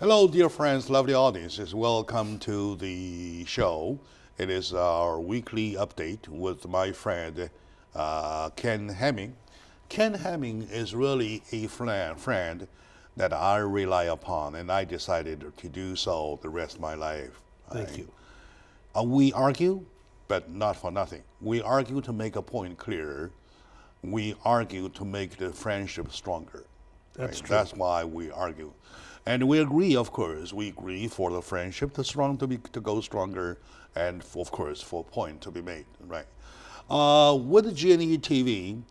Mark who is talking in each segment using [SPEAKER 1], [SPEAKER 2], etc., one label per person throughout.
[SPEAKER 1] Hello, dear friends, lovely audiences. Welcome to the show. It is our weekly update with my friend Ken Hemming. Ken Hemming is really a friend that I rely upon, and I decided to do so the rest of my life.
[SPEAKER 2] Thank you.
[SPEAKER 1] We argue, but not for nothing. We argue to make a point clearer. We argue to make the friendship stronger.
[SPEAKER 2] That's true.
[SPEAKER 1] That's why we argue. And we agree, of course, we agree for the friendship to go stronger, and of course for a point to be made, right? With GNE TV,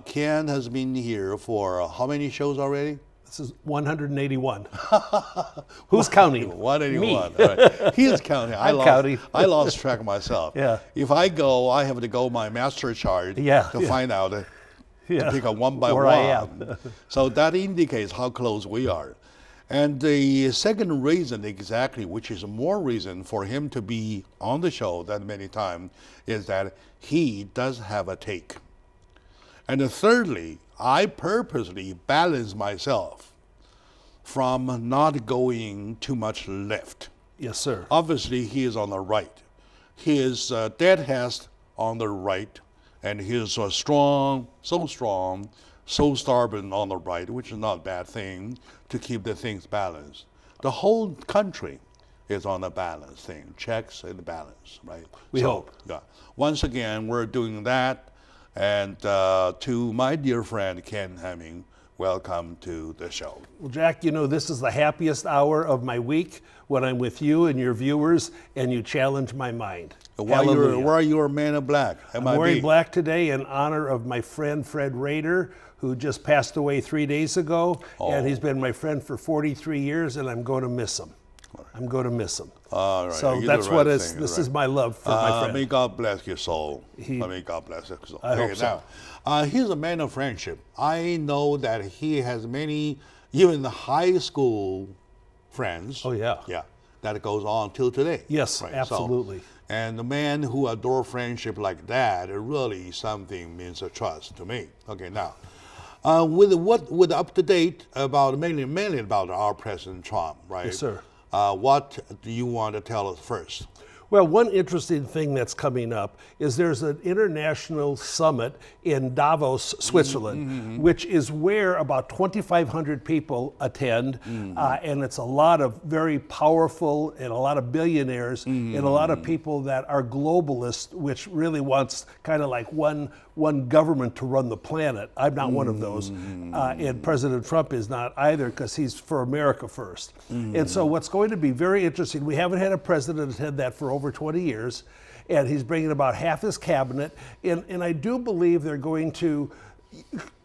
[SPEAKER 1] Ken has been here for how many shows already?
[SPEAKER 2] This is 181. Who's counting?
[SPEAKER 1] 181.
[SPEAKER 2] Me.
[SPEAKER 1] Right. He's counting.
[SPEAKER 2] Counting.
[SPEAKER 1] I lost track of myself.
[SPEAKER 2] Yeah.
[SPEAKER 1] If I go, I have to go my master chart to find out, to pick up one by
[SPEAKER 2] Where
[SPEAKER 1] one.
[SPEAKER 2] I am.
[SPEAKER 1] So that indicates how close we are. And the second reason exactly, which is more reason for him to be on the show that many times, is that he does have a take. And thirdly, I purposely balance myself from not going too much left.
[SPEAKER 2] Yes, sir.
[SPEAKER 1] Obviously, he is on the right. He is dead hat on the right, and he is strong, so stubborn on the right, which is not a bad thing to keep the things balanced. The whole country is on a balance thing, checks and balance, right?
[SPEAKER 2] We hope.
[SPEAKER 1] Yeah. Once again, we're doing that. And to my dear friend Ken Hemming, welcome to the show.
[SPEAKER 2] Well, Jack, you know, this is the happiest hour of my week when I'm with you and your viewers and you challenge my mind.
[SPEAKER 1] Why are you a man of black?
[SPEAKER 2] I'm wearing black today in honor of my friend Fred Rader, who just passed away 3 days ago. And he's been my friend for 43 years, and I'm going to miss him. I'm going to miss him.
[SPEAKER 1] All right.
[SPEAKER 2] So that's what this is my love for my friend.
[SPEAKER 1] May God bless your soul. May God bless your soul.
[SPEAKER 2] I hope so.
[SPEAKER 1] Now, he's a man of friendship. I know that he has many, even the high school friends.
[SPEAKER 2] Oh, yeah.
[SPEAKER 1] Yeah, that goes on till today.
[SPEAKER 2] Yes,
[SPEAKER 1] right?
[SPEAKER 2] absolutely.
[SPEAKER 1] So, and the man who adore friendship like that, it really something means a trust to me. Okay, now, with up to date about mainly about our President Trump, right?
[SPEAKER 2] Yes, sir.
[SPEAKER 1] What do you want to tell us first?
[SPEAKER 2] Well, one interesting thing that's coming up is there's an international summit in Davos, Switzerland, which is where about 2,500 people attend, and it's a lot of very powerful and a lot of billionaires and a lot of people that are globalists, which really wants kind of like one government to run the planet. I'm not one of those, and President Trump is not either, because he's for America first. And so what's going to be very interesting, we haven't had a president attend that for over 20 years, and he's bringing about half his cabinet, and I do believe they're going to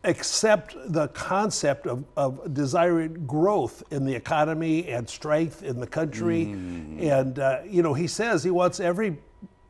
[SPEAKER 2] accept the concept of desiring growth in the economy and strength in the country. And you know, he says he wants every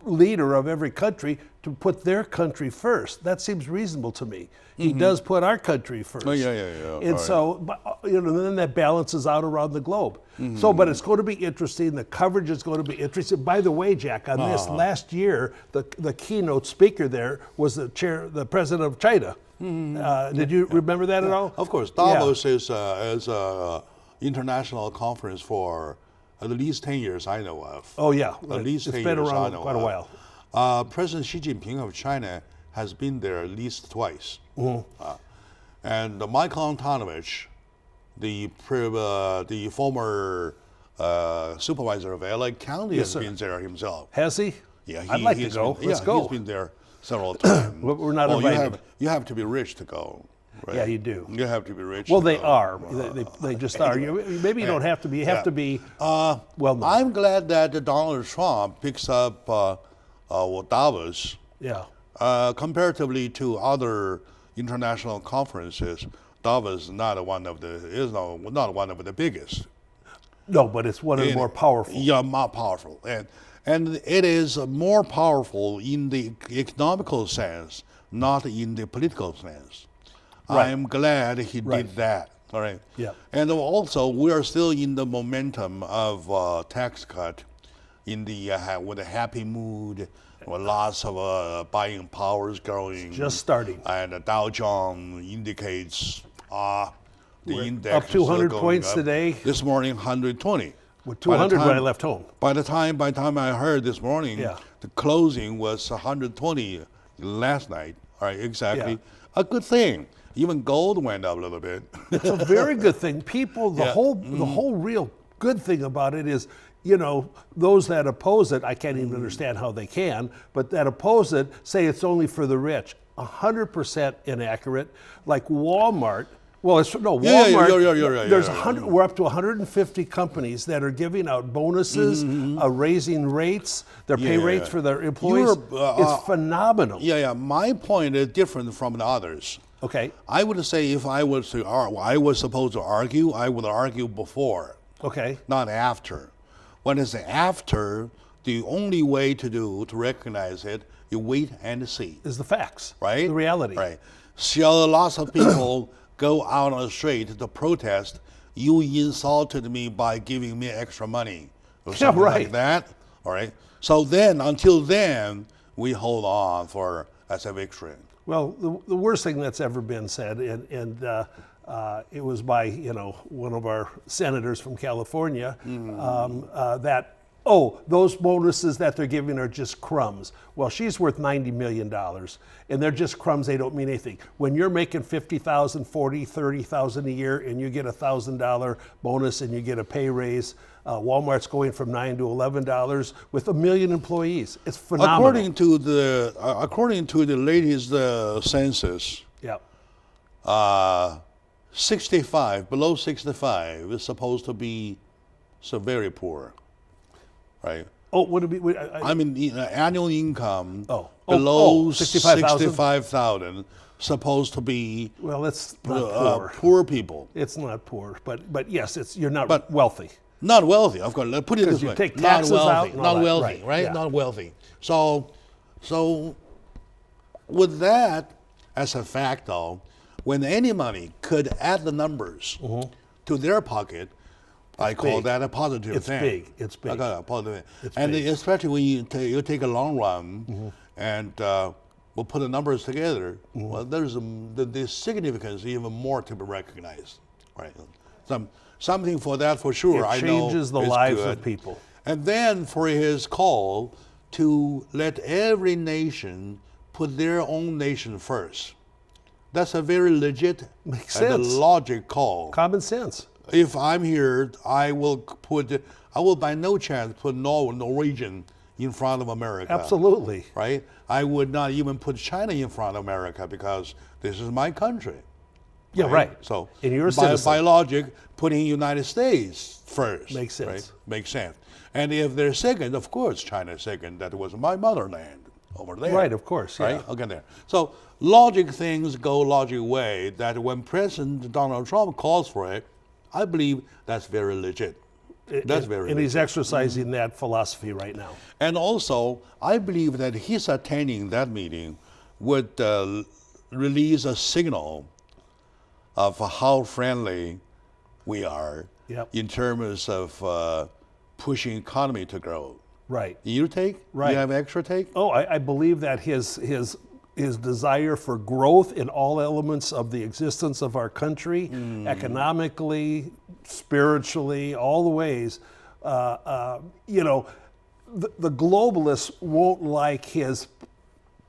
[SPEAKER 2] leader of every country to put their country first. That seems reasonable to me. He does put our country first.
[SPEAKER 1] Oh, yeah.
[SPEAKER 2] And so, you know, then that balances out around the globe. So, but it's going to be interesting. The coverage is going to be interesting. By the way, Jack, on this, last year, the keynote speaker there was the president of China. Did you remember that at all?
[SPEAKER 1] Of course. Davos is an international conference for at least 10 years I know of.
[SPEAKER 2] Oh, yeah.
[SPEAKER 1] At least 10
[SPEAKER 2] it's been
[SPEAKER 1] years
[SPEAKER 2] around
[SPEAKER 1] I know
[SPEAKER 2] quite a while.
[SPEAKER 1] President Xi Jinping of China has been there at least twice. And Michael Antonovich, the former supervisor of LA County, has been there himself.
[SPEAKER 2] Has he?
[SPEAKER 1] Yeah,
[SPEAKER 2] I'd like to go. Let's go.
[SPEAKER 1] He's been there several times.
[SPEAKER 2] We're not invited.
[SPEAKER 1] You have to be rich to go. Right?
[SPEAKER 2] Yeah, you do.
[SPEAKER 1] You have to be rich.
[SPEAKER 2] Well, they are. They just are. Maybe you don't have to be. You have to be well known.
[SPEAKER 1] I'm glad that Donald Trump picks up Davos.
[SPEAKER 2] Yeah.
[SPEAKER 1] Comparatively to other international conferences, Davos is not one of the biggest.
[SPEAKER 2] No, but it's one of the more powerful.
[SPEAKER 1] Yeah, more powerful, and it is more powerful in the economical sense, not in the political sense.
[SPEAKER 2] Right.
[SPEAKER 1] I'm glad he did that. All right.
[SPEAKER 2] Yeah.
[SPEAKER 1] And also, we are still in the momentum of tax cut, with a happy mood, with lots of buying powers growing.
[SPEAKER 2] Just starting.
[SPEAKER 1] And the Dow Jones indicates The
[SPEAKER 2] We're
[SPEAKER 1] index
[SPEAKER 2] up
[SPEAKER 1] is still
[SPEAKER 2] 200
[SPEAKER 1] going
[SPEAKER 2] points
[SPEAKER 1] up.
[SPEAKER 2] today.
[SPEAKER 1] This morning, 120.
[SPEAKER 2] With
[SPEAKER 1] By the
[SPEAKER 2] 200 when I
[SPEAKER 1] time-
[SPEAKER 2] left home.
[SPEAKER 1] By the time I heard this morning,
[SPEAKER 2] Yeah.
[SPEAKER 1] the closing was 120 last night. All right, exactly.
[SPEAKER 2] Yeah.
[SPEAKER 1] A good thing. Even gold went up a little bit.
[SPEAKER 2] It's a very good thing. People, the
[SPEAKER 1] Yeah.
[SPEAKER 2] whole real good thing about it is, you know, those that oppose it, I can't even understand how they can, but that oppose it say it's only for the rich. 100% inaccurate. Like Walmart. Well, it's no
[SPEAKER 1] Yeah,
[SPEAKER 2] Walmart.
[SPEAKER 1] yeah,
[SPEAKER 2] There's
[SPEAKER 1] yeah.
[SPEAKER 2] 100. We're up to 150 companies that are giving out bonuses, raising rates, their pay
[SPEAKER 1] Yeah.
[SPEAKER 2] rates for their employees. It's phenomenal.
[SPEAKER 1] Yeah. My point is different from the others.
[SPEAKER 2] Okay.
[SPEAKER 1] I would say if I was supposed to argue, I would argue before,
[SPEAKER 2] Okay.
[SPEAKER 1] not after. When it's after, the only way to recognize it, you wait and see.
[SPEAKER 2] Is the facts.
[SPEAKER 1] Right?
[SPEAKER 2] The reality.
[SPEAKER 1] Right. So lots of people go out on the street to protest. You insulted me by giving me extra money, or
[SPEAKER 2] Yeah,
[SPEAKER 1] something
[SPEAKER 2] right.
[SPEAKER 1] like that. All right. So then, until then, we hold on as a victory.
[SPEAKER 2] Well, the worst thing that's ever been said, and it was by, you know, one of our senators from California, that, oh, those bonuses that they're giving are just crumbs. Well, she's worth $90 million, and they're just crumbs. They don't mean anything. When you're making $50,000, $40,000, $30,000 a year, and you get a $1,000 bonus and you get a pay raise, Walmart's going from $9 to $11 with 1 million employees. It's phenomenal.
[SPEAKER 1] According to the latest census,
[SPEAKER 2] Yeah.
[SPEAKER 1] 65 below 65 is supposed to be so very poor, right?
[SPEAKER 2] Oh, would it be?
[SPEAKER 1] I mean, annual income
[SPEAKER 2] Oh,
[SPEAKER 1] below
[SPEAKER 2] 65,000?
[SPEAKER 1] 65,000 supposed to be
[SPEAKER 2] Well, it's not poor.
[SPEAKER 1] poor people,
[SPEAKER 2] It's not poor, but yes, you're not wealthy.
[SPEAKER 1] not wealthy. Of course, let's put it this
[SPEAKER 2] you
[SPEAKER 1] way:
[SPEAKER 2] take
[SPEAKER 1] not
[SPEAKER 2] taxes
[SPEAKER 1] wealthy,
[SPEAKER 2] out and all
[SPEAKER 1] not
[SPEAKER 2] that,
[SPEAKER 1] wealthy,
[SPEAKER 2] right,
[SPEAKER 1] right?
[SPEAKER 2] yeah.
[SPEAKER 1] Not wealthy. So with that as a fact, though, when any money could add the numbers to their pocket, I call
[SPEAKER 2] big.
[SPEAKER 1] that a positive
[SPEAKER 2] It's
[SPEAKER 1] thing.
[SPEAKER 2] big. It's big.
[SPEAKER 1] I call it a positive thing.
[SPEAKER 2] It's
[SPEAKER 1] And
[SPEAKER 2] big.
[SPEAKER 1] especially when you take a long run and we'll put the numbers together, well, there's the significance even more to be recognized, right? Something for that for sure.
[SPEAKER 2] It
[SPEAKER 1] I know
[SPEAKER 2] changes the
[SPEAKER 1] is
[SPEAKER 2] lives
[SPEAKER 1] good.
[SPEAKER 2] of people.
[SPEAKER 1] And then for his call to let every nation put their own nation first. That's a very legit
[SPEAKER 2] Makes
[SPEAKER 1] and a
[SPEAKER 2] sense.
[SPEAKER 1] logic call.
[SPEAKER 2] Common sense.
[SPEAKER 1] If I'm here, I will by no chance put Norwegian in front of America.
[SPEAKER 2] Absolutely.
[SPEAKER 1] Right? I would not even put China in front of America because this is my country.
[SPEAKER 2] Yeah, right.
[SPEAKER 1] So
[SPEAKER 2] And you're a
[SPEAKER 1] by
[SPEAKER 2] citizen.
[SPEAKER 1] logic, putting United States first.
[SPEAKER 2] Makes sense.
[SPEAKER 1] Right? Makes sense. And if they're second, of course, China's second. That was my motherland over there.
[SPEAKER 2] Right, of course, yeah.
[SPEAKER 1] Right? Okay, there. So logic things go logic way. That when President Donald Trump calls for it, I believe that's very legit. That's very
[SPEAKER 2] And
[SPEAKER 1] legit.
[SPEAKER 2] he's exercising that philosophy right now.
[SPEAKER 1] And also, I believe that his attending that meeting would release a signal of how friendly we are
[SPEAKER 2] Yep.
[SPEAKER 1] in terms of pushing economy to grow.
[SPEAKER 2] Right.
[SPEAKER 1] Your take?
[SPEAKER 2] Right.
[SPEAKER 1] You have extra take?
[SPEAKER 2] Oh, I believe that his desire for growth in all elements of the existence of our country, economically, spiritually, all the ways, you know, the globalists won't like his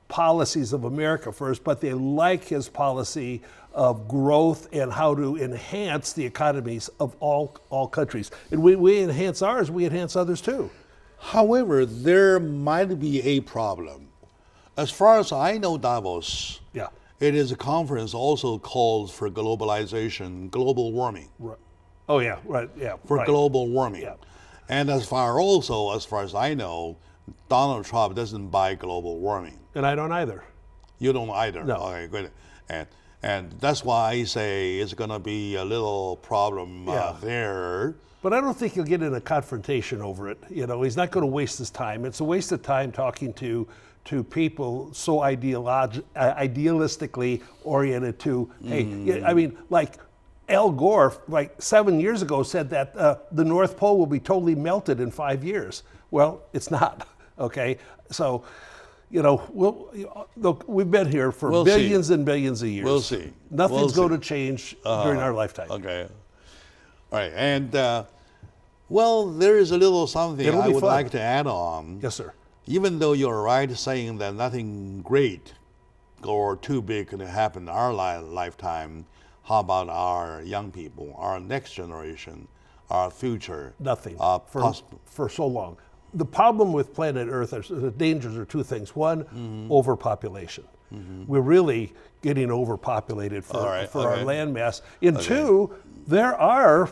[SPEAKER 2] policies of America first, but they like his policy of growth and how to enhance the economies of all countries. And we enhance ours, we enhance others too.
[SPEAKER 1] However, there might be a problem. As far as I know, Davos,
[SPEAKER 2] Yeah.
[SPEAKER 1] it is a conference also calls for globalization, global warming,
[SPEAKER 2] Right. Oh yeah, right. Yeah.
[SPEAKER 1] for
[SPEAKER 2] right.
[SPEAKER 1] global warming.
[SPEAKER 2] Yeah.
[SPEAKER 1] And as far as I know, Donald Trump doesn't buy global warming.
[SPEAKER 2] And I don't either.
[SPEAKER 1] You don't either.
[SPEAKER 2] No.
[SPEAKER 1] Okay, good. And that's why I say it's going to be a little problem
[SPEAKER 2] Yeah.
[SPEAKER 1] there.
[SPEAKER 2] But I don't think he'll get in a confrontation over it. You know, he's not going to waste his time. It's a waste of time talking to people so idealistically oriented to, hey, I mean, like Al Gore, like 7 years ago, said that the North Pole will be totally melted in 5 years. Well, it's not, okay? So, look, we've been here for
[SPEAKER 1] We'll
[SPEAKER 2] billions
[SPEAKER 1] see.
[SPEAKER 2] and billions of years.
[SPEAKER 1] We'll see.
[SPEAKER 2] Nothing's
[SPEAKER 1] We'll
[SPEAKER 2] going to change during our lifetime.
[SPEAKER 1] Okay. All right. And, well, there is a little something
[SPEAKER 2] It'll
[SPEAKER 1] I
[SPEAKER 2] be
[SPEAKER 1] would
[SPEAKER 2] fun.
[SPEAKER 1] like to add on.
[SPEAKER 2] Yes, sir.
[SPEAKER 1] Even though you're right saying that nothing great or too big can happen in our lifetime, how about our young people, our next generation, our future?
[SPEAKER 2] Nothing
[SPEAKER 1] Possible.
[SPEAKER 2] for so long. The problem with planet Earth, the dangers are two things. One, overpopulation. We're really getting overpopulated for our land mass. And two, there are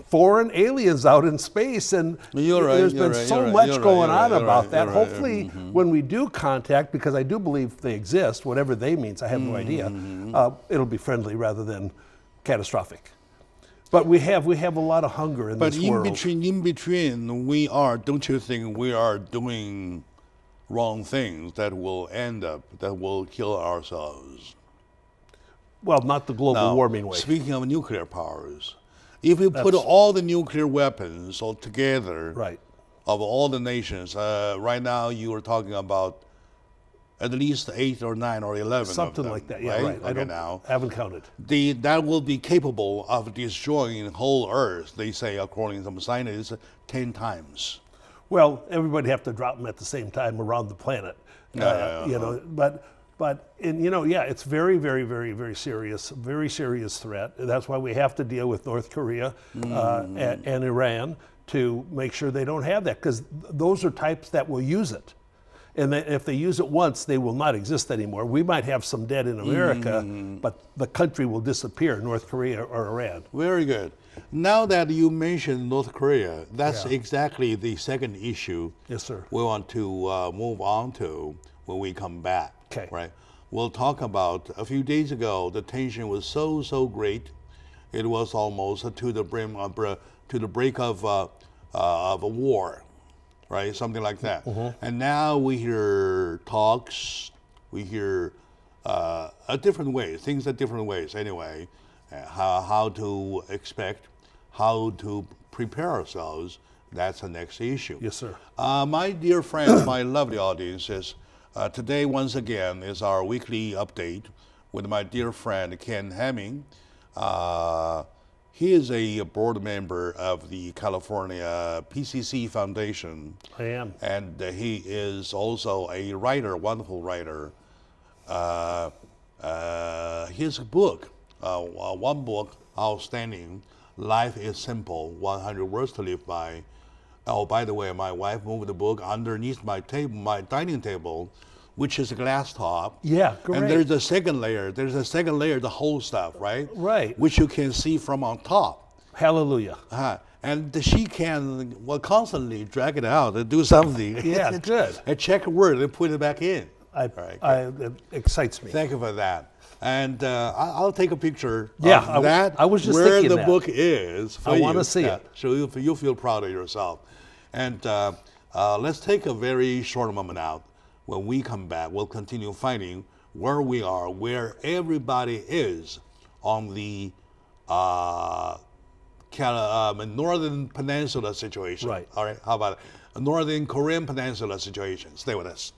[SPEAKER 2] foreign aliens out in space, and there's been so much going on about that. Hopefully, when we do contact, because I do believe they exist, whatever they means, I have no idea, it'll be friendly rather than catastrophic. But we have a lot of hunger in this world.
[SPEAKER 1] But in between, we are, don't you think we are doing wrong things that will kill ourselves?
[SPEAKER 2] Well, not the global warming way.
[SPEAKER 1] Speaking of nuclear powers, if we put all the nuclear weapons all together,
[SPEAKER 2] Right.
[SPEAKER 1] of all the nations, right now you are talking about at least 8 or 9 or 11
[SPEAKER 2] Something
[SPEAKER 1] of them,
[SPEAKER 2] like that, yeah, right.
[SPEAKER 1] I
[SPEAKER 2] haven't counted.
[SPEAKER 1] that will be capable of destroying the whole Earth, they say, according to some scientists, 10 times.
[SPEAKER 2] Well, everybody have to drop them at the same time around the planet. It's very, very, very, very serious threat. That's why we have to deal with North Korea and Iran to make sure they don't have that, because those are types that will use it. And if they use it once, they will not exist anymore. We might have some dead in America, but the country will disappear, North Korea or Iran.
[SPEAKER 1] Very good. Now that you mentioned North Korea, that's exactly the second issue
[SPEAKER 2] Yes, sir.
[SPEAKER 1] we want to move on to when we come back.
[SPEAKER 2] Okay.
[SPEAKER 1] Right. We'll talk about a few days ago. The tension was so great, it was almost to the brink of a war, right? Something like that. And now we hear talks. We hear different ways, things are different ways. Anyway, how to expect, how to prepare ourselves. That's the next issue.
[SPEAKER 2] Yes, sir.
[SPEAKER 1] My dear friends, my lovely audiences, today once again is our weekly update with my dear friend Ken Hemming. He is a board member of the California PCC Foundation.
[SPEAKER 2] I am.
[SPEAKER 1] And he is also a writer, wonderful writer. His book, one book, outstanding, Life is Simple, 100 Words to Live By. Oh, by the way, my wife moved the book underneath my table, my dining table, which is a glass top.
[SPEAKER 2] Yeah, great.
[SPEAKER 1] And there's a second layer. There's a second layer, the whole stuff, right?
[SPEAKER 2] Right.
[SPEAKER 1] Which you can see from on top.
[SPEAKER 2] Hallelujah.
[SPEAKER 1] And she can constantly drag it out and do something.
[SPEAKER 2] Yeah, good.
[SPEAKER 1] And check a word and put it back in.
[SPEAKER 2] It excites me.
[SPEAKER 1] Thank you for that. And I'll take a picture
[SPEAKER 2] Yeah,
[SPEAKER 1] of that.
[SPEAKER 2] I was just
[SPEAKER 1] where
[SPEAKER 2] thinking
[SPEAKER 1] the
[SPEAKER 2] that.
[SPEAKER 1] book is. For
[SPEAKER 2] I
[SPEAKER 1] you.
[SPEAKER 2] wanna see it.
[SPEAKER 1] So you'll feel proud of yourself. And let's take a very short moment out. When we come back, we'll continue finding where we are, where everybody is on the Northern Peninsula situation.
[SPEAKER 2] Right.
[SPEAKER 1] All right. How about it? Northern Korean Peninsula situation. Stay with us.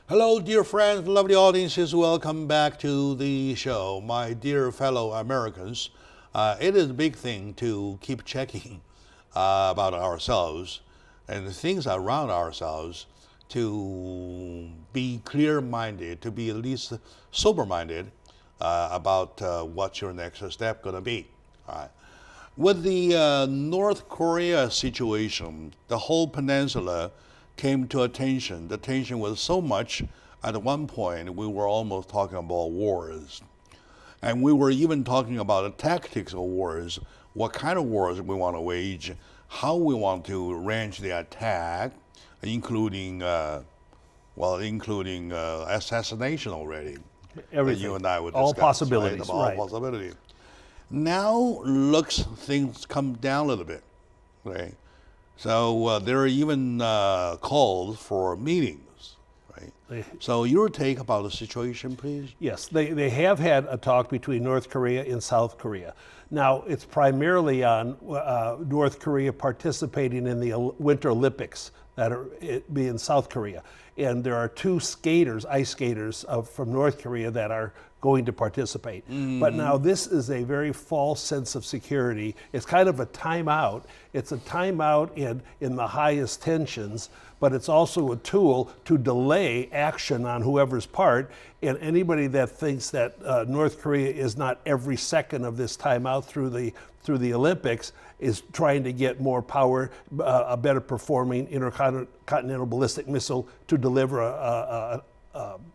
[SPEAKER 1] Hello, dear friends, lovely audiences. Welcome back to the show. My dear fellow Americans, it is a big thing to keep checking about ourselves and the things around ourselves, to be clear-minded, to be at least sober-minded about what's your next step going to be. All right. With the North Korea situation, the whole peninsula came to attention. The tension was so much, at one point, we were almost talking about wars. And we were even talking about the tactics of wars, what kind of wars we want to wage, how we want to arrange the attack, including assassination already.
[SPEAKER 2] Everything.
[SPEAKER 1] That you and I would
[SPEAKER 2] all
[SPEAKER 1] discuss,
[SPEAKER 2] possibilities.
[SPEAKER 1] Right? All possibilities. Now looks things come down a little bit, right? So there are even calls for meetings, right? So your take about the situation, please?
[SPEAKER 2] Yes, they have had a talk between North Korea and South Korea. Now, it's primarily on North Korea participating in the Winter Olympics that are be in South Korea. And there are two skaters, ice skaters from North Korea that are going to participate. But now this is a very false sense of security. It's kind of a timeout. It's a timeout in the highest tensions, but it's also a tool to delay action on whoever's part. And anybody that thinks that North Korea is not every second of this timeout through the Olympics is trying to get more power, a better performing intercontinental ballistic missile to deliver a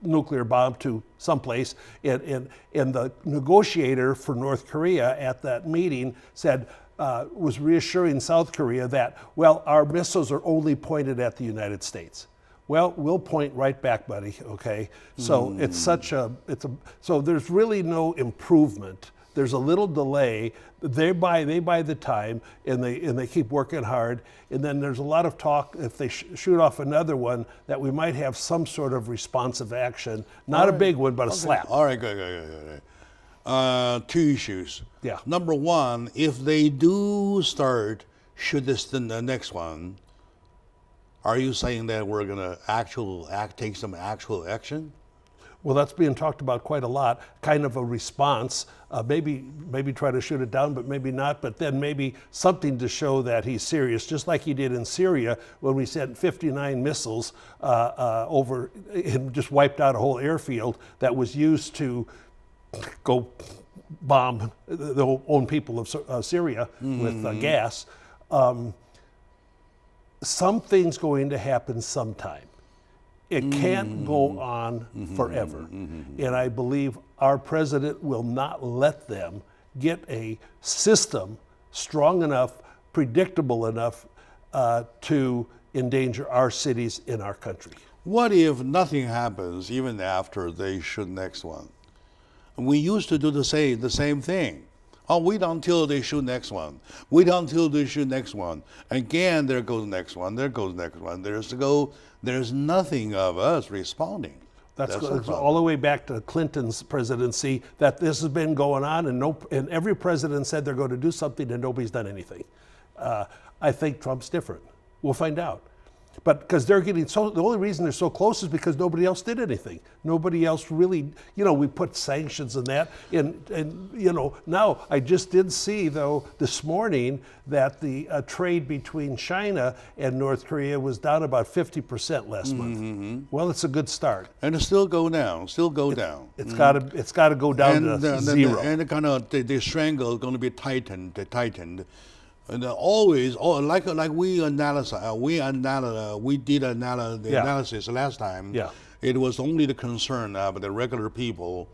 [SPEAKER 2] nuclear bomb to someplace. And the negotiator for North Korea at that meeting said, was reassuring South Korea that, well, our missiles are only pointed at the United States. Well, we'll point right back, buddy, okay? So so there's really no improvement. There's a little delay. They buy the time, and they keep working hard. And then there's a lot of talk, if they shoot off another one, that we might have some sort of responsive action. Not a big one, but a slap.
[SPEAKER 1] All right, good. Two issues.
[SPEAKER 2] Yeah.
[SPEAKER 1] Number one, if they do start shoot the next one, are you saying that we're going to take some actual action?
[SPEAKER 2] Well, that's being talked about quite a lot, kind of a response. Maybe try to shoot it down, but maybe not. But then maybe something to show that he's serious, just like he did in Syria when we sent 59 missiles over and just wiped out a whole airfield that was used to go bomb the own people of Syria with gas. Something's going to happen sometime. It can't go on forever. And I believe our president will not let them get a system strong enough, predictable enough to endanger our cities in our country.
[SPEAKER 1] What if nothing happens even after they shoot next one? We used to do the same thing. Oh, wait until they shoot next one. Wait until they shoot next one. Again, there goes next one. There goes next one. There's nothing of us responding.
[SPEAKER 2] That's all the way back to Clinton's presidency that this has been going on, and every president said they're going to do something, and nobody's done anything. I think Trump's different. We'll find out. But because they're getting the only reason they're so close is because nobody else did anything. Nobody else really, we put sanctions and that. And now I just did see, though, this morning that the trade between China and North Korea was down about 50% last month. Well, it's a good start.
[SPEAKER 1] And it still go down,
[SPEAKER 2] It's got to go down to zero.
[SPEAKER 1] And the strangle is going to be tightened. And always, like we did analysis last time.
[SPEAKER 2] Yeah.
[SPEAKER 1] It was only the concern of the regular people.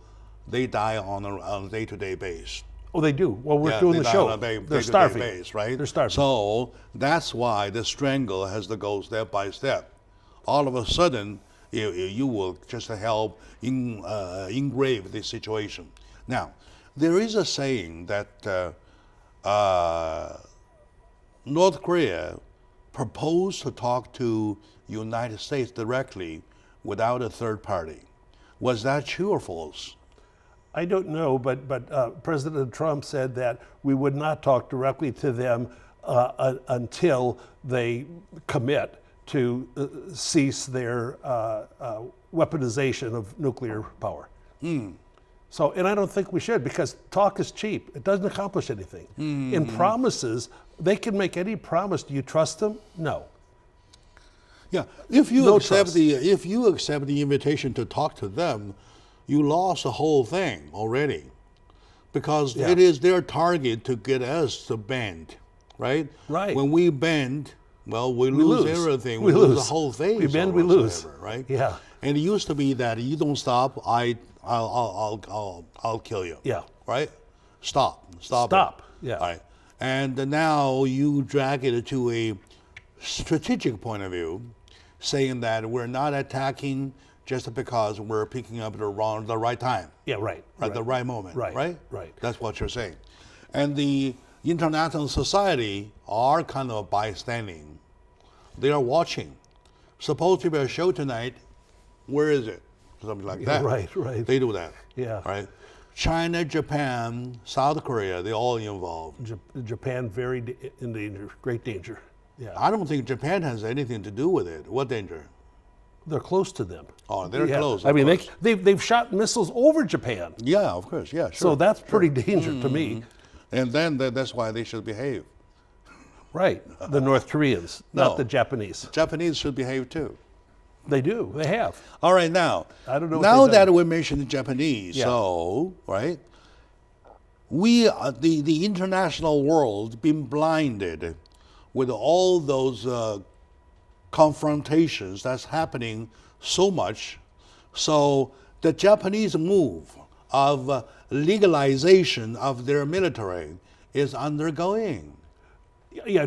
[SPEAKER 1] They die on a day-to-day basis.
[SPEAKER 2] Oh, they do. Well, we're doing the show. They're starving.
[SPEAKER 1] Base, right?
[SPEAKER 2] They're starving.
[SPEAKER 1] So that's why the strangle has to go step by step. All of a sudden, you will just help engrave the situation. Now, there is a saying that North Korea proposed to talk to United States directly without a third party. Was that true or false?
[SPEAKER 2] I don't know, but President Trump said that we would not talk directly to them until they commit to cease their weaponization of nuclear power. So, and I don't think we should, because talk is cheap. It doesn't accomplish anything. In promises, they can make any promise. Do you trust them? No.
[SPEAKER 1] Yeah. If you accept the invitation to talk to them, you lost the whole thing already, because it is their target to get us to bend, right?
[SPEAKER 2] Right.
[SPEAKER 1] When we bend, well, we lose everything. We lose the whole thing.
[SPEAKER 2] We bend, we lose.
[SPEAKER 1] Right?
[SPEAKER 2] Yeah.
[SPEAKER 1] And it used to be that you don't stop, I'll kill you.
[SPEAKER 2] Yeah.
[SPEAKER 1] Right? Stop.
[SPEAKER 2] Yeah.
[SPEAKER 1] All right. And now you drag it to a strategic point of view, saying that we're not attacking just because we're picking up the right time.
[SPEAKER 2] Yeah, right.
[SPEAKER 1] At the right moment.
[SPEAKER 2] Right.
[SPEAKER 1] That's what you're saying. And the international society are kind of bystanding. They are watching. Supposed to be a show tonight, Where is it? Something like that.
[SPEAKER 2] Right, right.
[SPEAKER 1] They do that.
[SPEAKER 2] Yeah.
[SPEAKER 1] Right. China, Japan, South Korea, they're all involved.
[SPEAKER 2] Japan in danger, great danger. Yeah.
[SPEAKER 1] I don't think Japan has anything to do with it. What danger?
[SPEAKER 2] They're close to them.
[SPEAKER 1] Oh, they're
[SPEAKER 2] Yeah.
[SPEAKER 1] close.
[SPEAKER 2] I
[SPEAKER 1] of
[SPEAKER 2] mean,
[SPEAKER 1] course.
[SPEAKER 2] they've shot missiles over Japan.
[SPEAKER 1] Yeah, of course. Yeah, sure.
[SPEAKER 2] So that's pretty danger to me.
[SPEAKER 1] And then that's why they should behave.
[SPEAKER 2] Right. The North Koreans,
[SPEAKER 1] No.
[SPEAKER 2] not the Japanese.
[SPEAKER 1] Japanese should behave too.
[SPEAKER 2] They do. They have.
[SPEAKER 1] All right, now.
[SPEAKER 2] I don't know what
[SPEAKER 1] Now
[SPEAKER 2] they've
[SPEAKER 1] that
[SPEAKER 2] done.
[SPEAKER 1] we mentioned the Japanese,
[SPEAKER 2] Yeah.
[SPEAKER 1] so right, we the international world been blinded with all those confrontations that's happening so much. So the Japanese move of legalization of their military is undergoing.
[SPEAKER 2] Yeah,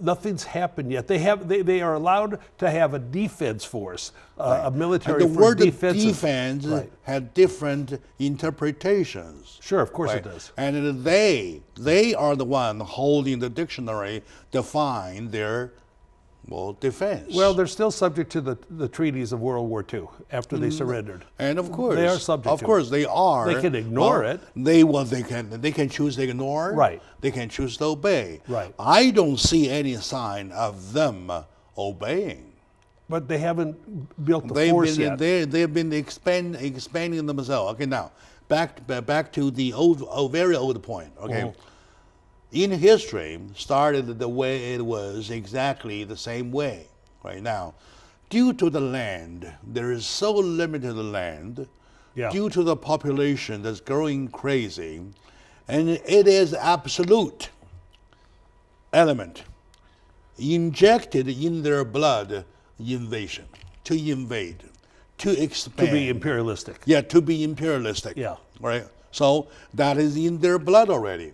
[SPEAKER 2] nothing's happened yet. They are allowed to have a defense force, a military
[SPEAKER 1] And the
[SPEAKER 2] for
[SPEAKER 1] word
[SPEAKER 2] defensive.
[SPEAKER 1] defense
[SPEAKER 2] Right.
[SPEAKER 1] had different interpretations.
[SPEAKER 2] Sure, of course
[SPEAKER 1] Right?
[SPEAKER 2] it does.
[SPEAKER 1] And they are the one holding the dictionary to find their defense.
[SPEAKER 2] Well, they're still subject to the treaties of World War II after they surrendered.
[SPEAKER 1] and of course
[SPEAKER 2] they are subject
[SPEAKER 1] Of
[SPEAKER 2] to
[SPEAKER 1] course, they are.
[SPEAKER 2] They can ignore it.
[SPEAKER 1] They can choose to ignore.
[SPEAKER 2] Right.
[SPEAKER 1] They can choose to obey.
[SPEAKER 2] Right.
[SPEAKER 1] I don't see any sign of them obeying.
[SPEAKER 2] But they haven't built the force yet.
[SPEAKER 1] They've been expanding themselves. Okay, now back to the very old point. Okay,
[SPEAKER 2] Mm-hmm.
[SPEAKER 1] in history started the way it was exactly the same way. Right now, due to the land, there is so limited land.
[SPEAKER 2] Yeah.
[SPEAKER 1] Due to the population that's growing crazy, and it is absolute element injected in their blood invasion, to invade, to expand.
[SPEAKER 2] To be imperialistic.
[SPEAKER 1] Yeah, to be imperialistic.
[SPEAKER 2] Yeah.
[SPEAKER 1] Right? So that is in their blood already.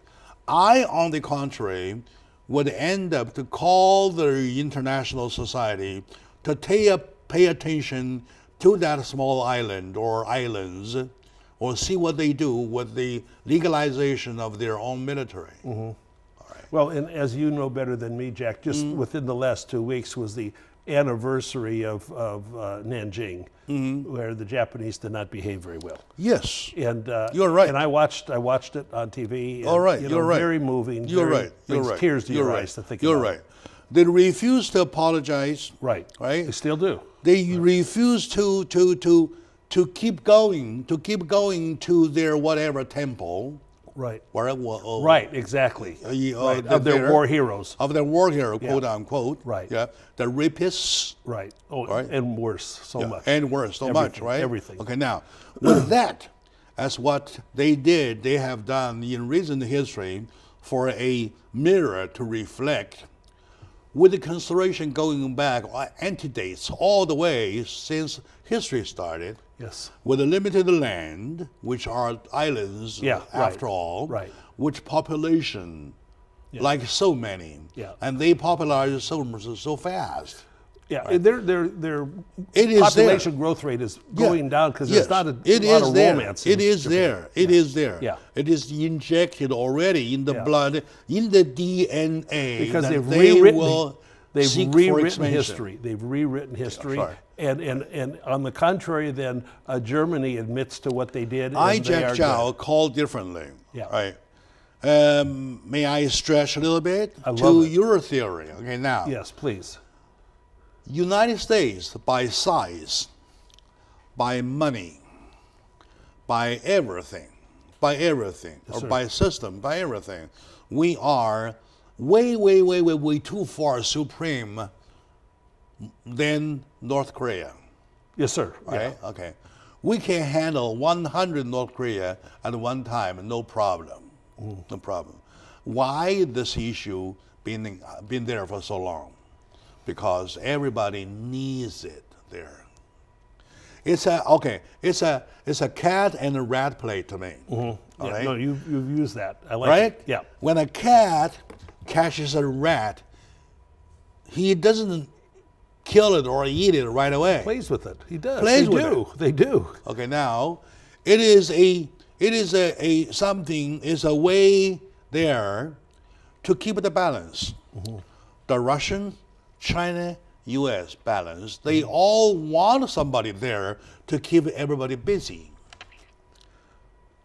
[SPEAKER 1] I, on the contrary, would end up to call the international society to pay attention to that small island or islands, or see what they do with the legalization of their own military.
[SPEAKER 2] Well, and as you know better than me, Jack, just within the last 2 weeks was the anniversary of Nanjing, where the Japanese did not behave very well.
[SPEAKER 1] Yes.
[SPEAKER 2] And
[SPEAKER 1] You're right.
[SPEAKER 2] And I watched it on TV. And,
[SPEAKER 1] All right,
[SPEAKER 2] you
[SPEAKER 1] you're
[SPEAKER 2] know,
[SPEAKER 1] right.
[SPEAKER 2] Very moving.
[SPEAKER 1] You're
[SPEAKER 2] very-
[SPEAKER 1] right. You're
[SPEAKER 2] brings
[SPEAKER 1] right.
[SPEAKER 2] Tears to
[SPEAKER 1] You're
[SPEAKER 2] your
[SPEAKER 1] right.
[SPEAKER 2] eyes to think
[SPEAKER 1] You're
[SPEAKER 2] about.
[SPEAKER 1] right. They refuse to apologize.
[SPEAKER 2] Right.
[SPEAKER 1] Right.
[SPEAKER 2] They still do.
[SPEAKER 1] They refuse to keep going to their whatever temple.
[SPEAKER 2] Right.
[SPEAKER 1] Wherever,
[SPEAKER 2] Right. Exactly. Right. Of their war heroes.
[SPEAKER 1] Of their war hero, quote unquote.
[SPEAKER 2] Right.
[SPEAKER 1] Yeah. The rapists.
[SPEAKER 2] Right. Oh,
[SPEAKER 1] Right.
[SPEAKER 2] and worse, so
[SPEAKER 1] Yeah,
[SPEAKER 2] much.
[SPEAKER 1] and worse, so much,
[SPEAKER 2] Everything,
[SPEAKER 1] right?
[SPEAKER 2] everything.
[SPEAKER 1] Okay, now, with that, as what they have done in recent history for a mirror to reflect, with the consideration going back, antedates all the way since history started,
[SPEAKER 2] Yes.
[SPEAKER 1] with a limited land, which are islands,
[SPEAKER 2] Yeah,
[SPEAKER 1] after
[SPEAKER 2] right,
[SPEAKER 1] all,
[SPEAKER 2] right.
[SPEAKER 1] which population, like so many,
[SPEAKER 2] Yeah.
[SPEAKER 1] and they popularize so fast.
[SPEAKER 2] Yeah, and their
[SPEAKER 1] It is
[SPEAKER 2] population
[SPEAKER 1] there.
[SPEAKER 2] growth rate is
[SPEAKER 1] Yeah.
[SPEAKER 2] going down because
[SPEAKER 1] Yes,
[SPEAKER 2] there's not a
[SPEAKER 1] it
[SPEAKER 2] lot
[SPEAKER 1] is
[SPEAKER 2] of
[SPEAKER 1] there.
[SPEAKER 2] romance.
[SPEAKER 1] It
[SPEAKER 2] in
[SPEAKER 1] is
[SPEAKER 2] Japan.
[SPEAKER 1] there. It is there.
[SPEAKER 2] Yeah.
[SPEAKER 1] It is injected already in the
[SPEAKER 2] Yeah.
[SPEAKER 1] blood, in the DNA.
[SPEAKER 2] Because
[SPEAKER 1] that
[SPEAKER 2] they've
[SPEAKER 1] they
[SPEAKER 2] rewritten
[SPEAKER 1] will
[SPEAKER 2] they've
[SPEAKER 1] seek for
[SPEAKER 2] rewritten
[SPEAKER 1] expansion.
[SPEAKER 2] history. They've rewritten history.
[SPEAKER 1] sorry.
[SPEAKER 2] And on the contrary, then Germany admits to what they did.
[SPEAKER 1] I,
[SPEAKER 2] and they
[SPEAKER 1] Jack
[SPEAKER 2] are
[SPEAKER 1] Chow,
[SPEAKER 2] good.
[SPEAKER 1] called differently.
[SPEAKER 2] Yeah.
[SPEAKER 1] Right. May I stretch a little bit
[SPEAKER 2] I
[SPEAKER 1] to
[SPEAKER 2] love it.
[SPEAKER 1] your theory? Okay, now.
[SPEAKER 2] Yes, please.
[SPEAKER 1] United States, by size, by money, by everything, or
[SPEAKER 2] sir.
[SPEAKER 1] by system, by everything, we are way too far supreme than North Korea.
[SPEAKER 2] Yes, sir.
[SPEAKER 1] Right? Okay. We can handle 100 North Korea at one time, no problem. No problem. Why this issue been there for so long? Because everybody needs it there. It's a cat and a rat play to me. All
[SPEAKER 2] Yeah,
[SPEAKER 1] right?
[SPEAKER 2] no, you've used that. I like
[SPEAKER 1] Right?
[SPEAKER 2] it. Yeah.
[SPEAKER 1] When a cat catches a rat, he doesn't kill it or eat it right away.
[SPEAKER 2] Plays with it. He does.
[SPEAKER 1] Plays
[SPEAKER 2] they
[SPEAKER 1] with
[SPEAKER 2] do. They do.
[SPEAKER 1] Okay, now it is a way there to keep the balance. The Russian, China, U.S. balance. They all want somebody there to keep everybody busy.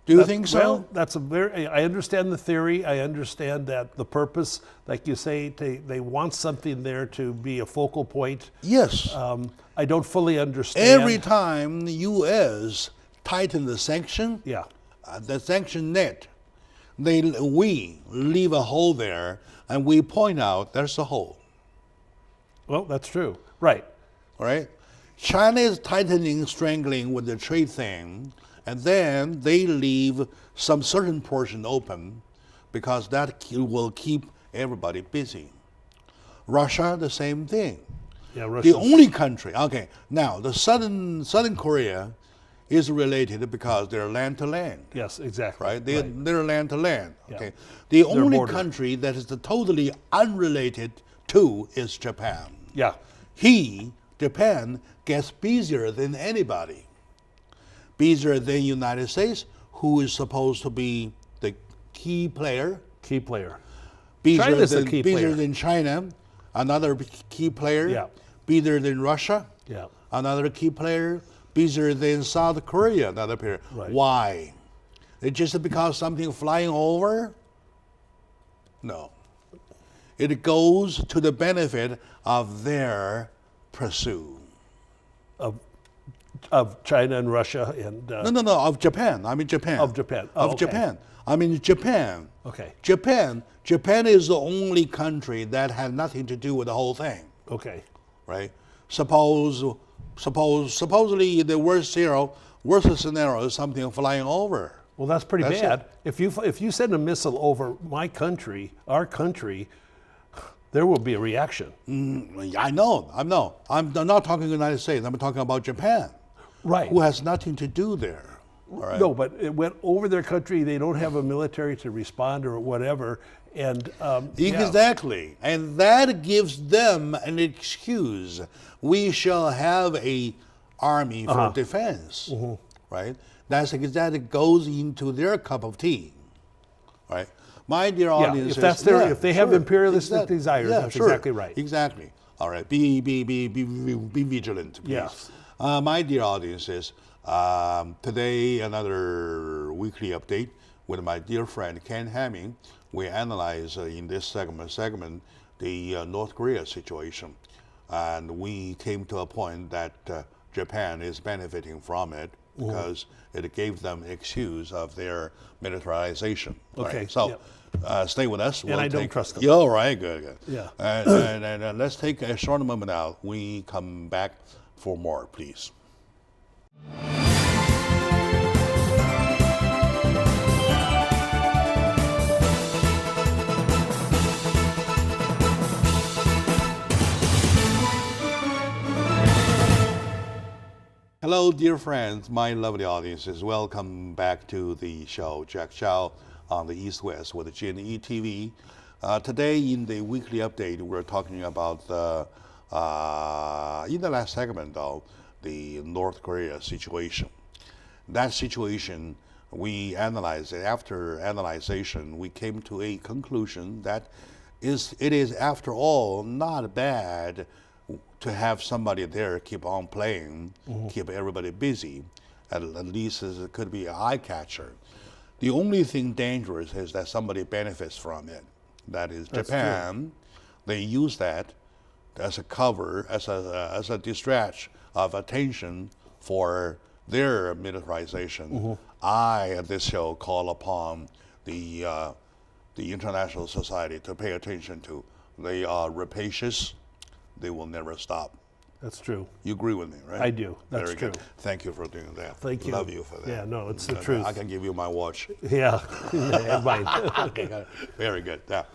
[SPEAKER 1] Do you think so?
[SPEAKER 2] Well, that's a very. I understand the theory. I understand that the purpose, like you say, they want something there to be a focal point.
[SPEAKER 1] Yes.
[SPEAKER 2] I don't fully understand.
[SPEAKER 1] Every time the U.S. tighten the sanction,
[SPEAKER 2] Yeah.
[SPEAKER 1] The sanction net, we leave a hole there, and we point out there's a hole.
[SPEAKER 2] Well, that's true. Right.
[SPEAKER 1] All right. China is tightening, strangling with the trade thing, and then they leave some certain portion open because that will keep everybody busy. Russia, the same thing.
[SPEAKER 2] Yeah,
[SPEAKER 1] The
[SPEAKER 2] Russia's,
[SPEAKER 1] only country, okay, now the southern Korea is related because they're land to land,
[SPEAKER 2] yes, exactly.
[SPEAKER 1] right? They're land to land,
[SPEAKER 2] Yeah.
[SPEAKER 1] okay? The only
[SPEAKER 2] border.
[SPEAKER 1] country that is totally unrelated to is Japan.
[SPEAKER 2] Yeah.
[SPEAKER 1] Japan, gets busier than anybody. Busier than United States, who is supposed to be the key player.
[SPEAKER 2] Key player.
[SPEAKER 1] Busier
[SPEAKER 2] China's
[SPEAKER 1] than,
[SPEAKER 2] a key
[SPEAKER 1] busier
[SPEAKER 2] player.
[SPEAKER 1] than China, another key player.
[SPEAKER 2] Yeah.
[SPEAKER 1] Busier than Russia,
[SPEAKER 2] Yeah.
[SPEAKER 1] another key player. Busier than South Korea, another player.
[SPEAKER 2] Right.
[SPEAKER 1] Why? It's just because something flying over? No. It goes to the benefit of their pursuit.
[SPEAKER 2] Of China and Russia and
[SPEAKER 1] No, of Japan. I mean Japan.
[SPEAKER 2] Of Japan. Oh,
[SPEAKER 1] Of
[SPEAKER 2] okay.
[SPEAKER 1] Japan. I mean Japan.
[SPEAKER 2] Okay.
[SPEAKER 1] Japan is the only country that had nothing to do with the whole thing,
[SPEAKER 2] Okay.
[SPEAKER 1] right? Supposedly the worst scenario is something flying over.
[SPEAKER 2] Well, that's pretty
[SPEAKER 1] That's
[SPEAKER 2] bad. If you send a missile over my country, our country, there will be a reaction.
[SPEAKER 1] I know. I'm not talking United States. I'm talking about Japan,
[SPEAKER 2] Right.
[SPEAKER 1] who has nothing to do there. All right.
[SPEAKER 2] No, but it went over their country. They don't have a military to respond or whatever. And yeah.
[SPEAKER 1] Exactly. And that gives them an excuse. We shall have a army for defense, right? That goes into their cup of tea, right? My dear audience,
[SPEAKER 2] if that's their, if they have imperialistic desires, that's exactly right.
[SPEAKER 1] Exactly. All right. Be vigilant, please.
[SPEAKER 2] Yes.
[SPEAKER 1] My dear audiences, today another weekly update with my dear friend Ken Hamming. We analyze in this segment the North Korea situation, and we came to a point that Japan is benefiting from it because it gave them excuse of their militarization.
[SPEAKER 2] Okay.
[SPEAKER 1] Right? So stay with us.
[SPEAKER 2] And I don't trust them.
[SPEAKER 1] Yeah, all right, good.
[SPEAKER 2] Yeah.
[SPEAKER 1] And let's take a short moment out. We come back for more, please. Hello, dear friends, my lovely audiences. Welcome back to the show, Jack Chow on the East West with GNE TV. Today, in the weekly update, we're talking about in the last segment, though, the North Korea situation. That situation, we analyzed it. After analyzation, we came to a conclusion that it is, after all, not bad to have somebody there keep on playing, keep everybody busy. At least it could be an eye catcher. The only thing dangerous is that somebody benefits from it. That is Japan. They use that as a cover, as a distraction of attention for their militarization. I, at this show, call upon the international society to pay attention to. They are rapacious. They will never stop.
[SPEAKER 2] That's true.
[SPEAKER 1] You agree with me, right?
[SPEAKER 2] I do. That's
[SPEAKER 1] Very
[SPEAKER 2] true.
[SPEAKER 1] good. Thank you for doing that.
[SPEAKER 2] Thank you.
[SPEAKER 1] Love you for that.
[SPEAKER 2] Yeah, no, it's the truth.
[SPEAKER 1] I can give you my watch.
[SPEAKER 2] Yeah. And mine.
[SPEAKER 1] Okay, very good. Yeah.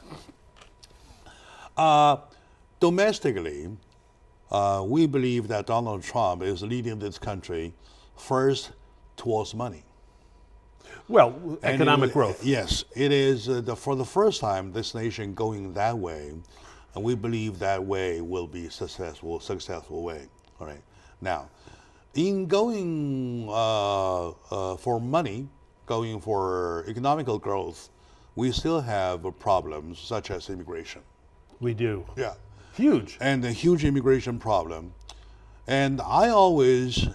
[SPEAKER 1] Domestically, we believe that Donald Trump is leading this country first towards money.
[SPEAKER 2] Well, economic growth.
[SPEAKER 1] Yes, it is for the first time this nation going that way, and we believe that way will be successful way. All right. Now, in going for money, going for economical growth, we still have problems such as immigration.
[SPEAKER 2] We do.
[SPEAKER 1] Yeah.
[SPEAKER 2] Huge.
[SPEAKER 1] And a huge immigration problem. And I always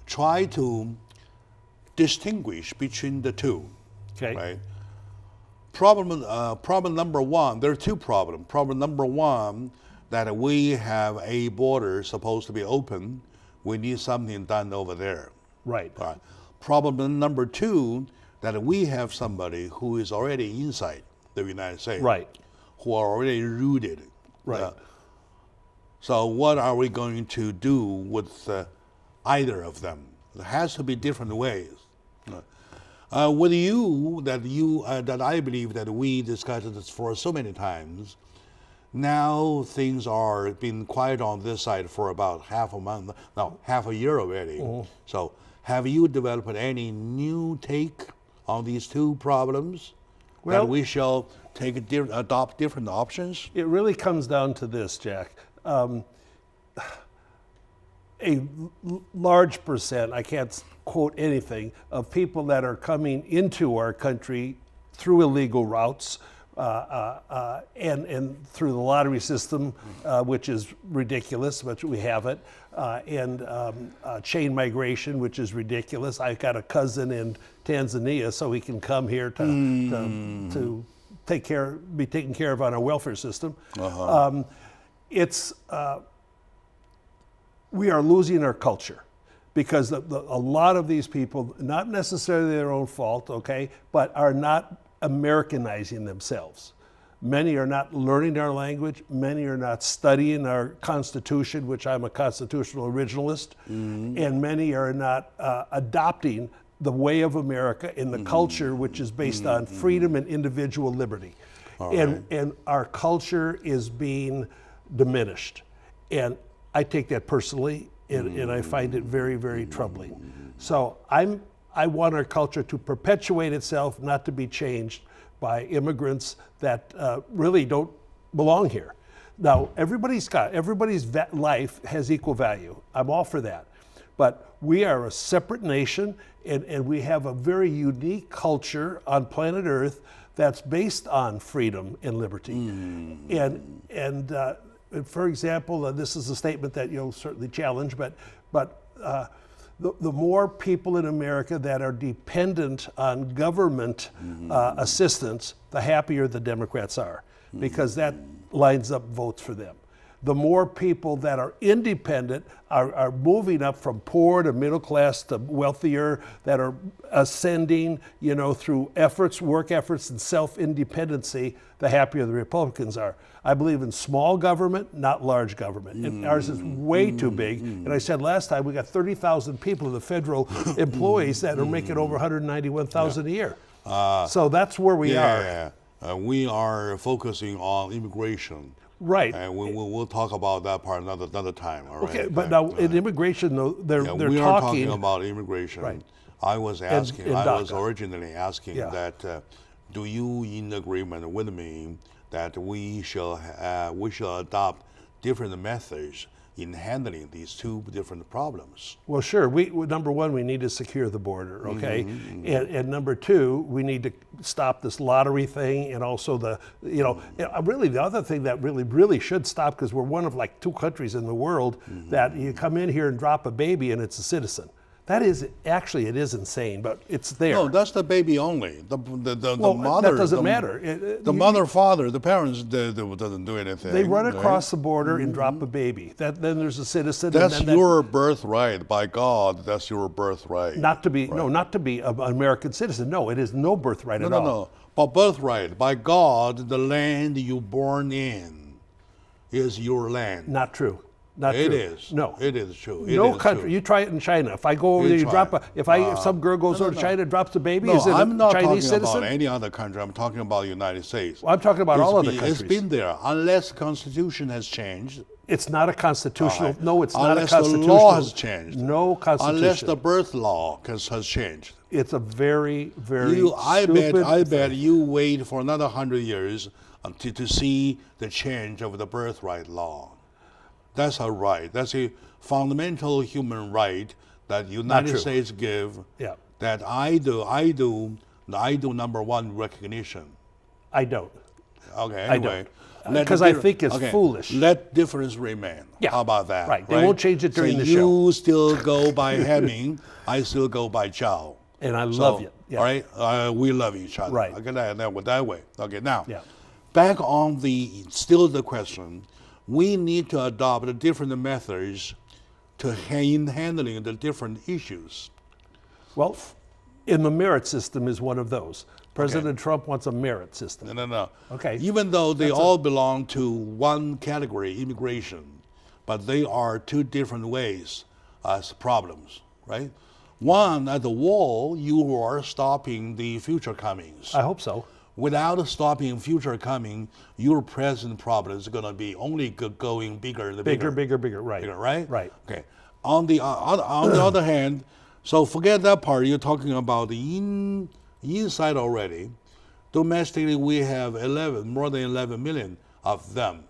[SPEAKER 1] try to distinguish between the two.
[SPEAKER 2] Okay.
[SPEAKER 1] Right? Problem number one, there are two problems. Problem number one, that we have a border supposed to be open. We need something done over there.
[SPEAKER 2] Right.
[SPEAKER 1] Right. Problem number two, that we have somebody who is already inside the United States.
[SPEAKER 2] Right.
[SPEAKER 1] Who are already rooted.
[SPEAKER 2] Right.
[SPEAKER 1] So what are we going to do with either of them? There has to be different ways. With you, that I believe that we discussed this for so many times. Now things are been quiet on this side for about half a year already.
[SPEAKER 2] Mm-hmm.
[SPEAKER 1] So have you developed any new take on these two problems?
[SPEAKER 2] Well,
[SPEAKER 1] that we shall adopt different options?
[SPEAKER 2] It really comes down to this, Jack. A large percent, I can't quote anything, of people that are coming into our country through illegal routes and through the lottery system, which is ridiculous, but we have it, and chain migration, which is ridiculous. I've got a cousin in Tanzania, so he can come here to be taken care of on our welfare system. We are losing our culture because a lot of these people, not necessarily their own fault, okay, but are not Americanizing themselves. Many are not learning our language. Many are not studying our Constitution, which I'm a constitutional originalist. And many are not adopting the way of America in the culture, which is based on freedom and individual liberty. And our culture is being diminished. And I take that personally, and I find it very, very troubling. So I want our culture to perpetuate itself, not to be changed by immigrants that really don't belong here. Now, everybody's life has equal value. I'm all for that. But we are a separate nation, and we have a very unique culture on planet Earth that's based on freedom and liberty. And for example, this is a statement that you'll certainly challenge, but the more people in America that are dependent on government assistance, the happier the Democrats are, because that lines up votes for them. The more people that are independent are moving up from poor to middle class to wealthier, that are ascending, through work efforts and self-independency, the happier the Republicans are. I believe in small government, not large government. And ours is way too big. And I said last time, we got 30,000 people in the federal employees that are making over $191,000 a year. So that's where we are.
[SPEAKER 1] We are focusing on immigration.
[SPEAKER 2] Right.
[SPEAKER 1] And we'll talk about that part another time. All right?
[SPEAKER 2] Okay, but now in immigration, though, they're
[SPEAKER 1] we are talking about immigration.
[SPEAKER 2] Right.
[SPEAKER 1] I was asking, I was originally asking that, do you in agreement with me that we shall adopt different methods in handling these two different problems?
[SPEAKER 2] Well, sure. Number one, we need to secure the border, okay? And number two, we need to stop this lottery thing, and also really the other thing that really should stop, because we're one of like 2 countries in the world that you come in here and drop a baby and it's a citizen. That is actually, it is insane, but it's there.
[SPEAKER 1] No, that's the baby only. The mother.
[SPEAKER 2] That doesn't matter.
[SPEAKER 1] The mother, father, the parents doesn't do anything.
[SPEAKER 2] They run across the border and drop a baby. Then there's a citizen.
[SPEAKER 1] That's your birthright. By God, that's your birthright.
[SPEAKER 2] Not to be not to be an American citizen. No, it is no birthright at all.
[SPEAKER 1] No. But birthright, by God, the land you born in is your land.
[SPEAKER 2] Not true. Not
[SPEAKER 1] it
[SPEAKER 2] true.
[SPEAKER 1] is.
[SPEAKER 2] No.
[SPEAKER 1] It is true.
[SPEAKER 2] No country. You try it in China. If I go over there, if some girl goes over to China and drops a baby, is it
[SPEAKER 1] I'm not
[SPEAKER 2] a Chinese
[SPEAKER 1] talking
[SPEAKER 2] citizen?
[SPEAKER 1] about any other country. I'm talking about the United States.
[SPEAKER 2] Well, I'm talking about all other countries.
[SPEAKER 1] It's been there. Unless the Constitution has changed.
[SPEAKER 2] It's not a constitutional. No, it's not a
[SPEAKER 1] Unless
[SPEAKER 2] constitutional.
[SPEAKER 1] the law has changed.
[SPEAKER 2] No constitution.
[SPEAKER 1] Unless the birth law has changed.
[SPEAKER 2] It's a very, very stupid
[SPEAKER 1] I bet you wait for another 100 years to see the change of the birthright law. That's a right. That's a fundamental human right that the United States give.
[SPEAKER 2] Yeah.
[SPEAKER 1] That I do number one recognition.
[SPEAKER 2] I don't.
[SPEAKER 1] Okay. Anyway,
[SPEAKER 2] Because I think it's foolish.
[SPEAKER 1] Let difference remain.
[SPEAKER 2] Yeah.
[SPEAKER 1] How about that?
[SPEAKER 2] Right. They won't change it during the show.
[SPEAKER 1] You still go by Hemming, I still go by Chow.
[SPEAKER 2] And I love you. Yeah.
[SPEAKER 1] All right? We love each other.
[SPEAKER 2] Right.
[SPEAKER 1] Okay, that way. Okay, now,
[SPEAKER 2] Yeah.
[SPEAKER 1] back on still the question, we need to adopt different methods to handling the different issues.
[SPEAKER 2] Well, in the merit system is one of those. President Trump wants a merit system.
[SPEAKER 1] No.
[SPEAKER 2] Okay.
[SPEAKER 1] Even though they all belong to one category, immigration, but they are two different ways as problems, right? One, at the wall, you are stopping the future comings.
[SPEAKER 2] I hope so.
[SPEAKER 1] Without stopping future coming, your present problem is going to be only going bigger and bigger.
[SPEAKER 2] Bigger, right.
[SPEAKER 1] Bigger, right?
[SPEAKER 2] Right.
[SPEAKER 1] Okay. On the other hand, so forget that part. You're talking about the inside already. Domestically, we have more than 11 million of them.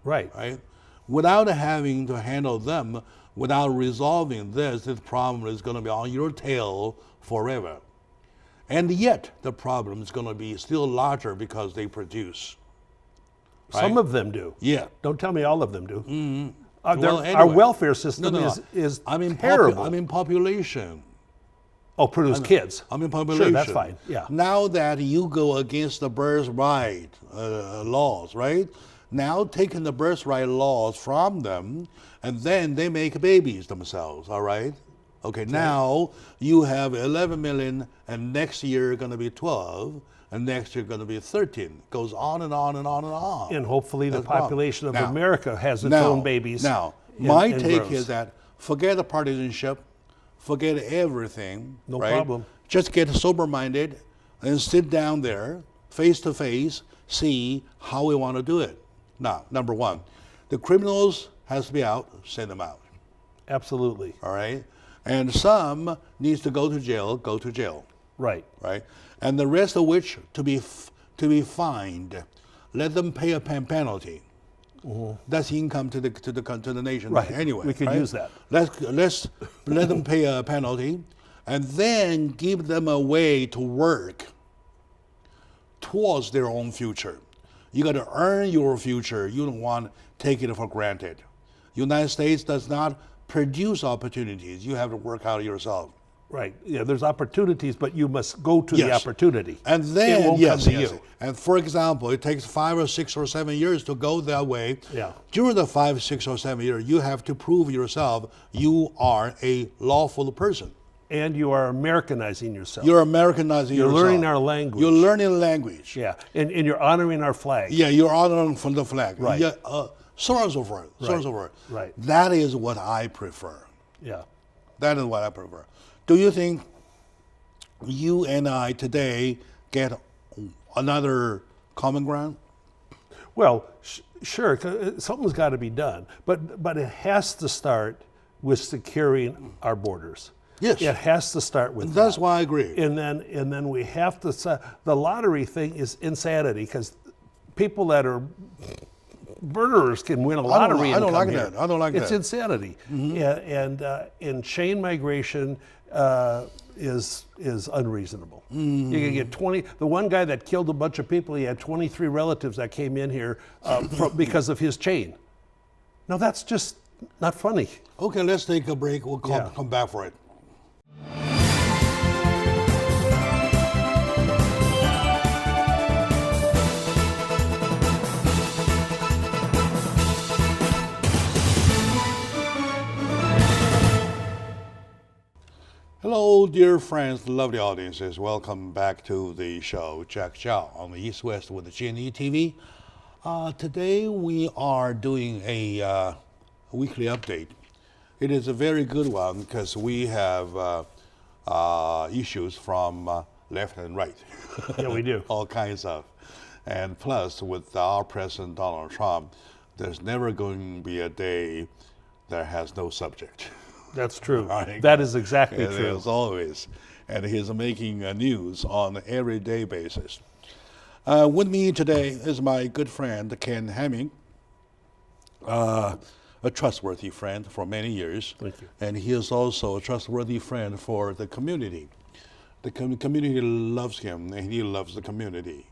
[SPEAKER 2] Right.
[SPEAKER 1] Right. Without having to handle them, without resolving this problem is going to be on your tail forever. And yet, the problem is going to be still larger because they produce. Right?
[SPEAKER 2] Some of them do.
[SPEAKER 1] Yeah.
[SPEAKER 2] Don't tell me all of them do.
[SPEAKER 1] Well,
[SPEAKER 2] Our
[SPEAKER 1] anyway.
[SPEAKER 2] welfare system is terrible.
[SPEAKER 1] I mean population.
[SPEAKER 2] Oh, produce kids.
[SPEAKER 1] I mean population.
[SPEAKER 2] Sure, that's fine. Yeah.
[SPEAKER 1] Now that you go against the birthright laws, right? Now taking the birthright laws from them, and then they make babies themselves, all right? Okay, now you have 11 million, and next year going to be 12, and next year going to be 13. Goes on and on and on and on.
[SPEAKER 2] And hopefully the population of
[SPEAKER 1] Now-
[SPEAKER 2] America has its own babies.
[SPEAKER 1] Now,
[SPEAKER 2] and-
[SPEAKER 1] my
[SPEAKER 2] and
[SPEAKER 1] take
[SPEAKER 2] grows.
[SPEAKER 1] is that forget the partisanship, forget everything.
[SPEAKER 2] No
[SPEAKER 1] right?
[SPEAKER 2] problem.
[SPEAKER 1] Just get sober-minded and sit down there, face to face, see how we want to do it. Now, number one, the criminals has to be out, send them out.
[SPEAKER 2] Absolutely.
[SPEAKER 1] All right? And some needs to go to jail, go to jail.
[SPEAKER 2] Right.
[SPEAKER 1] Right? And the rest of which to be fined. Let them pay a penalty. That's income to the nation.
[SPEAKER 2] Right.
[SPEAKER 1] Anyway,
[SPEAKER 2] We could
[SPEAKER 1] right?
[SPEAKER 2] use that.
[SPEAKER 1] Let's let them pay a penalty, and then give them a way to work towards their own future. You got to earn your future. You don't want to take it for granted. United States does not produce opportunities. You have to work out yourself.
[SPEAKER 2] Right. Yeah, there's opportunities, but you must go to the
[SPEAKER 1] Yes.
[SPEAKER 2] opportunity.
[SPEAKER 1] And then,
[SPEAKER 2] it won't
[SPEAKER 1] yes,
[SPEAKER 2] come to
[SPEAKER 1] yes.
[SPEAKER 2] you.
[SPEAKER 1] And for example, it takes 5 or 6 or 7 years to go that way.
[SPEAKER 2] Yeah.
[SPEAKER 1] During the 5, 6, or 7 years, you have to prove yourself you are a lawful person.
[SPEAKER 2] And you are Americanizing yourself.
[SPEAKER 1] You're Americanizing yourself.
[SPEAKER 2] You're learning our language.
[SPEAKER 1] You're learning language.
[SPEAKER 2] Yeah, and you're honoring our flag.
[SPEAKER 1] Yeah, you're honoring from the flag.
[SPEAKER 2] Right.
[SPEAKER 1] Yeah, so on and so forth. So on and so forth.
[SPEAKER 2] Right.
[SPEAKER 1] That is what I prefer.
[SPEAKER 2] Yeah.
[SPEAKER 1] That is what I prefer. Do you think you and I today get another common ground?
[SPEAKER 2] Well, sure, 'cause something's got to be done, but it has to start with securing our borders.
[SPEAKER 1] Yes.
[SPEAKER 2] It has to start with
[SPEAKER 1] That's
[SPEAKER 2] that.
[SPEAKER 1] why I agree.
[SPEAKER 2] And then we have to. The lottery thing is insanity because people that are murderers can win a lottery.
[SPEAKER 1] I don't
[SPEAKER 2] and
[SPEAKER 1] like
[SPEAKER 2] come
[SPEAKER 1] that.
[SPEAKER 2] here.
[SPEAKER 1] I don't like
[SPEAKER 2] it's
[SPEAKER 1] that.
[SPEAKER 2] insanity. And chain migration is unreasonable. You can get 20. The one guy that killed a bunch of people, he had 23 relatives that came in here because of his chain. Now that's just not funny.
[SPEAKER 1] Okay, let's take a break. We'll come back for it. Hello, dear friends, lovely audiences. Welcome back to the show, Jack Chow on the East West with the GNE TV. Today we are doing a weekly update. It is a very good one because we have issues from left and right.
[SPEAKER 2] Yeah, we do.
[SPEAKER 1] All kinds of. And plus, with our President Donald Trump, there's never going to be a day that has no subject.
[SPEAKER 2] That's true.
[SPEAKER 1] Right.
[SPEAKER 2] That is exactly
[SPEAKER 1] And
[SPEAKER 2] true.
[SPEAKER 1] as always. And he's making news on an everyday basis. With me today is my good friend, Ken Hemming, a trustworthy friend for many years.
[SPEAKER 2] Thank you.
[SPEAKER 1] And he is also a trustworthy friend for the community. The community loves him, and he loves the community.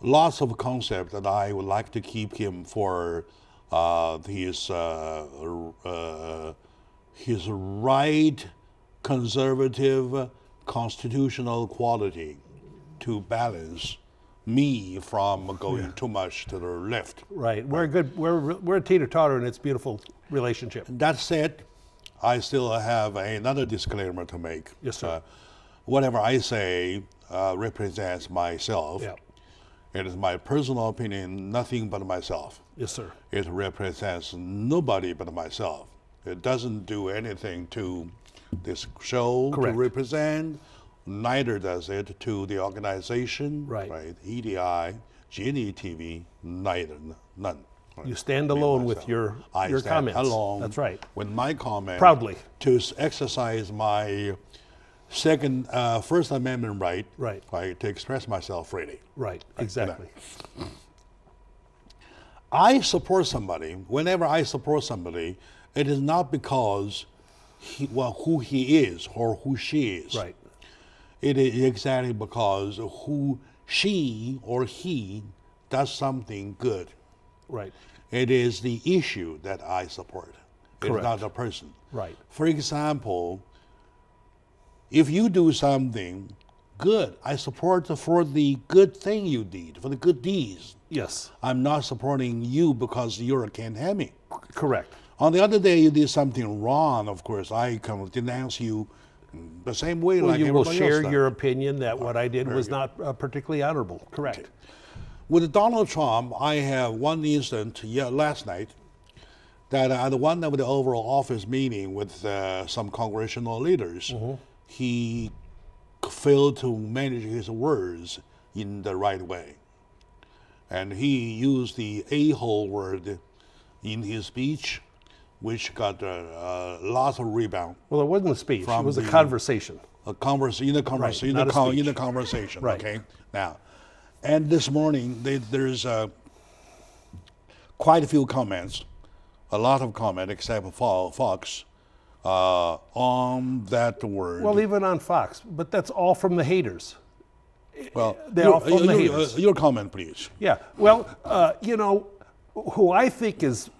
[SPEAKER 1] lots of concepts that I would like to keep him for his right conservative constitutional quality to balance me from going too much to the left.
[SPEAKER 2] Right. We're a teeter-totter, and it's a beautiful relationship.
[SPEAKER 1] That said, I still have another disclaimer to make.
[SPEAKER 2] Yes, sir.
[SPEAKER 1] Whatever I say represents myself.
[SPEAKER 2] Yeah.
[SPEAKER 1] It is my personal opinion, nothing but myself.
[SPEAKER 2] Yes, sir.
[SPEAKER 1] It represents nobody but myself. It doesn't do anything to this show
[SPEAKER 2] Correct.
[SPEAKER 1] to represent, neither does it to the organization,
[SPEAKER 2] Right.
[SPEAKER 1] EDI, GNE TV, none. Right.
[SPEAKER 2] You stand alone with your
[SPEAKER 1] I stand
[SPEAKER 2] comments.
[SPEAKER 1] alone.
[SPEAKER 2] That's right.
[SPEAKER 1] With my comment.
[SPEAKER 2] Proudly.
[SPEAKER 1] To exercise my First Amendment right.
[SPEAKER 2] Right.
[SPEAKER 1] To express myself freely.
[SPEAKER 2] Right. Exactly.
[SPEAKER 1] I support somebody. Whenever I support somebody, it is not because who he is or who she is.
[SPEAKER 2] Right.
[SPEAKER 1] It is exactly because who she or he does something good.
[SPEAKER 2] Right.
[SPEAKER 1] It is the issue that I support.
[SPEAKER 2] Correct.
[SPEAKER 1] It's not the person.
[SPEAKER 2] Right.
[SPEAKER 1] For example, if you do something good, I support for the good thing you did, for the good deeds.
[SPEAKER 2] Yes.
[SPEAKER 1] I'm not supporting you because you're a Ken Hemming.
[SPEAKER 2] Correct.
[SPEAKER 1] On the other day, you did something wrong, of course, I can denounce you the same way
[SPEAKER 2] Well,
[SPEAKER 1] like
[SPEAKER 2] you will
[SPEAKER 1] everybody
[SPEAKER 2] share
[SPEAKER 1] else does.
[SPEAKER 2] your opinion that what I did was not particularly honorable. Correct.
[SPEAKER 1] Okay. With Donald Trump, I have one incident last night that at one of the Oval Office meeting with some congressional leaders, he failed to manage his words in the right way. And he used the a-hole word in his speech, which got lots of rebound.
[SPEAKER 2] Well, it wasn't a speech. It was a
[SPEAKER 1] the-
[SPEAKER 2] conversation.
[SPEAKER 1] In the conversation.
[SPEAKER 2] Right.
[SPEAKER 1] Okay. Now, and this morning there's quite a few comments, a lot of comment, except for Fox, on that word.
[SPEAKER 2] Well, even on Fox, but that's all from the haters.
[SPEAKER 1] Well,
[SPEAKER 2] they're all from the haters.
[SPEAKER 1] Your comment, please.
[SPEAKER 2] Yeah. Well, who I think is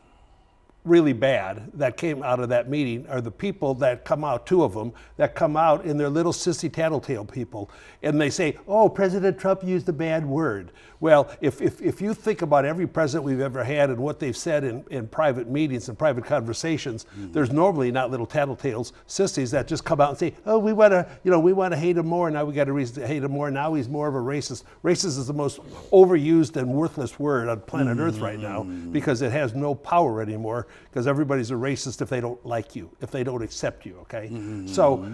[SPEAKER 2] really bad that came out of that meeting are the people that come out, two of them, that come out in their little sissy tattletale people, and they say, oh, President Trump used a bad word. Well, if you think about every president we've ever had and what they've said in private meetings and private conversations, there's normally not little tattletales, sissies that just come out and say, oh, we want to hate him more, now we got a reason to hate him more, now he's more of a racist. Racist is the most overused and worthless word on planet Earth right now because it has no power anymore, because everybody's a racist if they don't like you, if they don't accept you, okay? So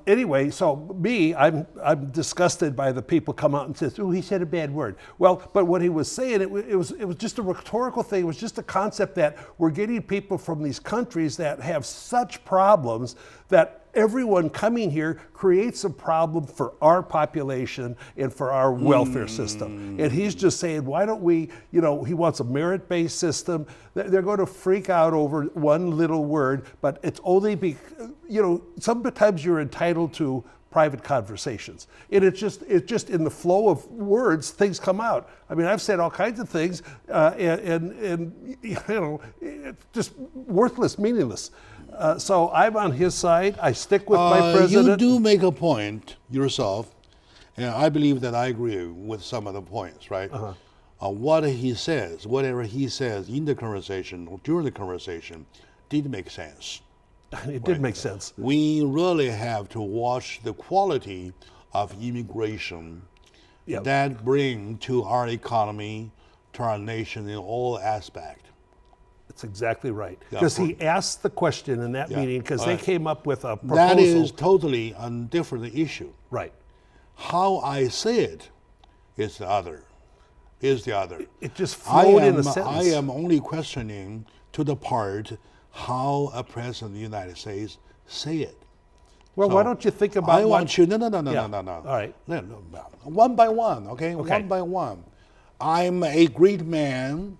[SPEAKER 2] anyway, so me, I'm disgusted by the people come out and says, oh, he said a bad word. Well, but what he was saying, it was just a rhetorical thing. It was just a concept that we're getting people from these countries that have such problems that everyone coming here creates a problem for our population and for our welfare system. And he's just saying, why don't we, he wants a merit-based system. They're going to freak out over one little word, but it's only sometimes you're entitled to private conversations. And it's just in the flow of words, things come out. I mean, I've said all kinds of things, and it's just worthless, meaningless. So I'm on his side. I stick with my president.
[SPEAKER 1] You do make a point yourself, and I believe that I agree with some of the points, right? Whatever he says in the conversation or during the conversation did make sense.
[SPEAKER 2] It did make sense.
[SPEAKER 1] We really have to watch the quality of immigration that bring to our economy, to our nation in all aspects.
[SPEAKER 2] That's exactly right. Because he asked the question in that meeting, because they came up with a proposal.
[SPEAKER 1] That is totally a different issue.
[SPEAKER 2] Right.
[SPEAKER 1] How I say it is the other.
[SPEAKER 2] It just flowed in a sentence.
[SPEAKER 1] I am only questioning to the part how a president of the United States say it.
[SPEAKER 2] Well,
[SPEAKER 1] So
[SPEAKER 2] why don't you think about
[SPEAKER 1] No.
[SPEAKER 2] All right.
[SPEAKER 1] No. One by one, okay? One by one. I'm a great man.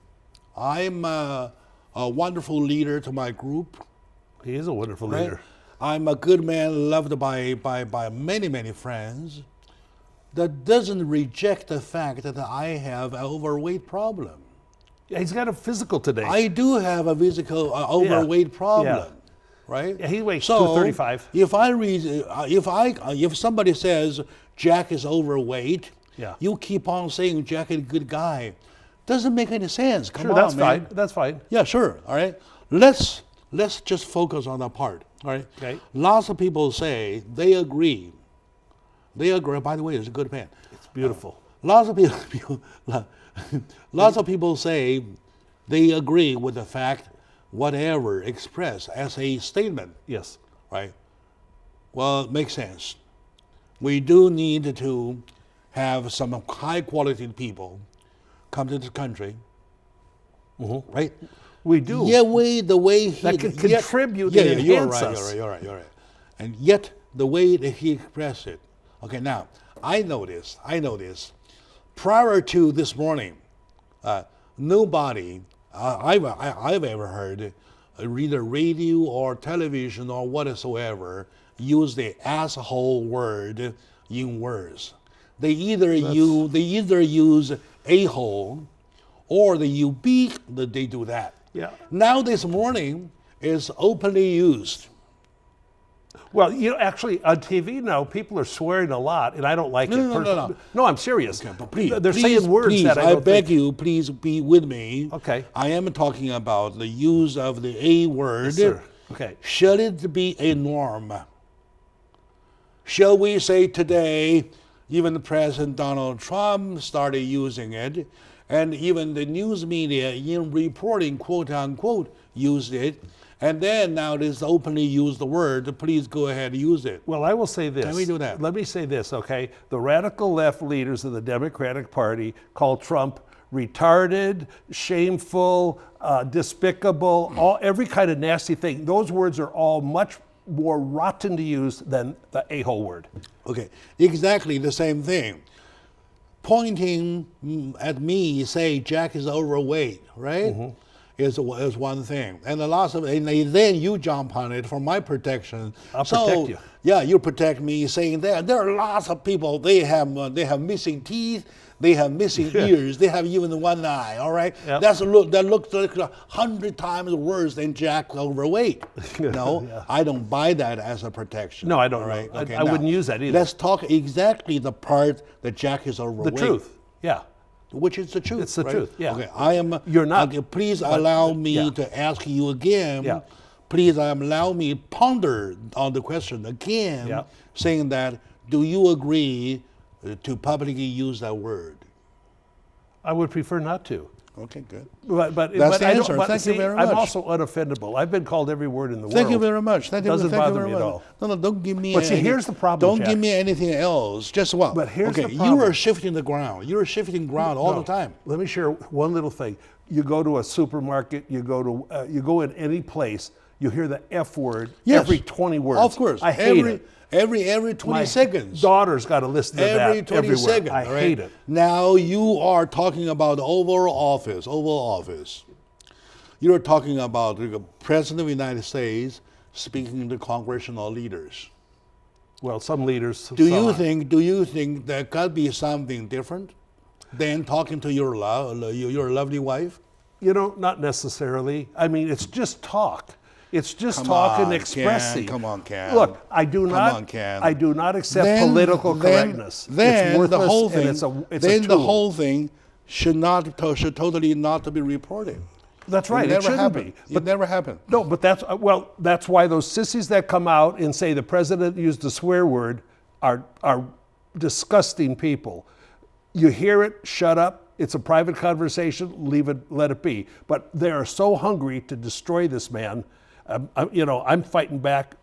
[SPEAKER 1] I'm a wonderful leader to my group.
[SPEAKER 2] He is a wonderful
[SPEAKER 1] Right?
[SPEAKER 2] leader.
[SPEAKER 1] I'm a good man loved by many, many friends. that doesn't reject the fact that I have an overweight problem.
[SPEAKER 2] Yeah, he's got a physical today.
[SPEAKER 1] I do have a physical overweight problem,
[SPEAKER 2] Yeah.
[SPEAKER 1] right?
[SPEAKER 2] Yeah, he weighs
[SPEAKER 1] So
[SPEAKER 2] 235.
[SPEAKER 1] if somebody says Jack is overweight,
[SPEAKER 2] Yeah.
[SPEAKER 1] you keep on saying Jack is a good guy. Doesn't make any sense. Come
[SPEAKER 2] Sure,
[SPEAKER 1] on,
[SPEAKER 2] that's
[SPEAKER 1] man.
[SPEAKER 2] fine. That's fine.
[SPEAKER 1] Yeah, sure. All right. Let's just focus on that part. All right.
[SPEAKER 2] Okay.
[SPEAKER 1] Lots of people say they agree. They agree. By the way, it's a good pen.
[SPEAKER 2] It's beautiful.
[SPEAKER 1] Lots of people, lots of people say they agree with the fact, whatever expressed as a statement,
[SPEAKER 2] Yes.
[SPEAKER 1] right? Well, it makes sense. We do need to have some high quality people come to this country, right?
[SPEAKER 2] We do.
[SPEAKER 1] Yeah, the way he
[SPEAKER 2] That can
[SPEAKER 1] yet-
[SPEAKER 2] contribute
[SPEAKER 1] Yeah,
[SPEAKER 2] and
[SPEAKER 1] you're
[SPEAKER 2] enhance
[SPEAKER 1] right,
[SPEAKER 2] us.
[SPEAKER 1] you're right. And yet the way that he expressed it. Okay, now I know this. Prior to this morning, nobody I've ever heard, either radio or television or whatsoever, use the asshole word in words. They either use a-hole or the you-beak, that they do that.
[SPEAKER 2] Yeah.
[SPEAKER 1] Now this morning is openly used.
[SPEAKER 2] Well, actually, on TV now, people are swearing a lot, and I don't like it.
[SPEAKER 1] No.
[SPEAKER 2] No, I'm serious.
[SPEAKER 1] Okay, but please,
[SPEAKER 2] They're saying words
[SPEAKER 1] please,
[SPEAKER 2] that I don't
[SPEAKER 1] beg
[SPEAKER 2] think.
[SPEAKER 1] you, please be with me.
[SPEAKER 2] Okay.
[SPEAKER 1] I am talking about the use of the A word.
[SPEAKER 2] Yes, sir. Okay.
[SPEAKER 1] Should it be a norm? Shall we say today, even President Donald Trump started using it, and even the news media in reporting, quote unquote, used it, and then now it is openly used the word, please go ahead and use it.
[SPEAKER 2] Well, I will say this.
[SPEAKER 1] Can we do that?
[SPEAKER 2] Let me say this, okay? The radical left leaders of the Democratic Party call Trump retarded, shameful, despicable, every kind of nasty thing. Those words are all much more rotten to use than the a-hole word.
[SPEAKER 1] Okay, exactly the same thing. Pointing at me, say Jack is overweight, right? Is one thing, and then you jump on it for my protection.
[SPEAKER 2] I'll protect you.
[SPEAKER 1] Yeah, you protect me, saying that there are lots of people. They have missing teeth. They have missing ears. They have even one eye. All right,
[SPEAKER 2] Yep.
[SPEAKER 1] that looks like 100 times worse than Jack overweight. No,
[SPEAKER 2] Yeah.
[SPEAKER 1] I don't buy that as a protection.
[SPEAKER 2] No, I don't
[SPEAKER 1] All
[SPEAKER 2] know.
[SPEAKER 1] right? Okay,
[SPEAKER 2] I
[SPEAKER 1] now,
[SPEAKER 2] wouldn't use that either.
[SPEAKER 1] Let's talk exactly the part that Jack is
[SPEAKER 2] The
[SPEAKER 1] overweight.
[SPEAKER 2] truth, yeah.
[SPEAKER 1] Which is the truth.
[SPEAKER 2] It's the
[SPEAKER 1] right?
[SPEAKER 2] truth, yeah.
[SPEAKER 1] Okay, I am.
[SPEAKER 2] You're not,
[SPEAKER 1] Okay, please
[SPEAKER 2] but-
[SPEAKER 1] allow me
[SPEAKER 2] yeah.
[SPEAKER 1] to ask you again.
[SPEAKER 2] Yeah.
[SPEAKER 1] Please allow me ponder on the question again,
[SPEAKER 2] Yeah.
[SPEAKER 1] saying that, do you agree to publicly use that word?
[SPEAKER 2] I would prefer not to.
[SPEAKER 1] Okay, good.
[SPEAKER 2] But
[SPEAKER 1] That's the
[SPEAKER 2] I don't-
[SPEAKER 1] answer.
[SPEAKER 2] but
[SPEAKER 1] Thank you
[SPEAKER 2] see,
[SPEAKER 1] very
[SPEAKER 2] I'm
[SPEAKER 1] much.
[SPEAKER 2] also unoffendable. I've been called every word in the world.
[SPEAKER 1] Thank you very much. Thank you,
[SPEAKER 2] Doesn't
[SPEAKER 1] thank you
[SPEAKER 2] bother
[SPEAKER 1] very
[SPEAKER 2] me at
[SPEAKER 1] much.
[SPEAKER 2] all.
[SPEAKER 1] No, don't give me.
[SPEAKER 2] But see, here's the problem,
[SPEAKER 1] Don't
[SPEAKER 2] Jack.
[SPEAKER 1] give me anything else. Just what?
[SPEAKER 2] But here's
[SPEAKER 1] okay,
[SPEAKER 2] the
[SPEAKER 1] you
[SPEAKER 2] problem.
[SPEAKER 1] are shifting the ground. You're shifting ground all
[SPEAKER 2] No.
[SPEAKER 1] the time.
[SPEAKER 2] Let me share one little thing. You go to a supermarket, you go in any place, you hear the F word
[SPEAKER 1] Yes.
[SPEAKER 2] every 20 words.
[SPEAKER 1] Of course.
[SPEAKER 2] I hate it.
[SPEAKER 1] Every 20
[SPEAKER 2] My
[SPEAKER 1] seconds.
[SPEAKER 2] daughter's got to listen to
[SPEAKER 1] Every
[SPEAKER 2] that
[SPEAKER 1] 20
[SPEAKER 2] everywhere.
[SPEAKER 1] seconds.
[SPEAKER 2] I
[SPEAKER 1] right?
[SPEAKER 2] hate it.
[SPEAKER 1] Now you are talking about Oval Office. You're talking about the President of the United States speaking to congressional leaders.
[SPEAKER 2] Well, some leaders.
[SPEAKER 1] Do you think there could be something different than talking to your lovely wife?
[SPEAKER 2] Not necessarily. I mean, it's just talk. It's just
[SPEAKER 1] Come
[SPEAKER 2] talk and
[SPEAKER 1] on,
[SPEAKER 2] expressing.
[SPEAKER 1] Ken. Come on, Ken.
[SPEAKER 2] Look, I do not.
[SPEAKER 1] on, Ken.
[SPEAKER 2] I do not accept political correctness.
[SPEAKER 1] Then
[SPEAKER 2] it's worthless
[SPEAKER 1] the whole thing.
[SPEAKER 2] and it's
[SPEAKER 1] then
[SPEAKER 2] a
[SPEAKER 1] the
[SPEAKER 2] tool.
[SPEAKER 1] whole thing should totally not be reported.
[SPEAKER 2] That's right. It
[SPEAKER 1] never
[SPEAKER 2] shouldn't
[SPEAKER 1] happened.
[SPEAKER 2] be.
[SPEAKER 1] It never happened.
[SPEAKER 2] No, but that's why those sissies that come out and say the president used a swear word are disgusting people. You hear it, shut up. It's a private conversation. Leave it, let it be. But they are so hungry to destroy this man. I'm fighting back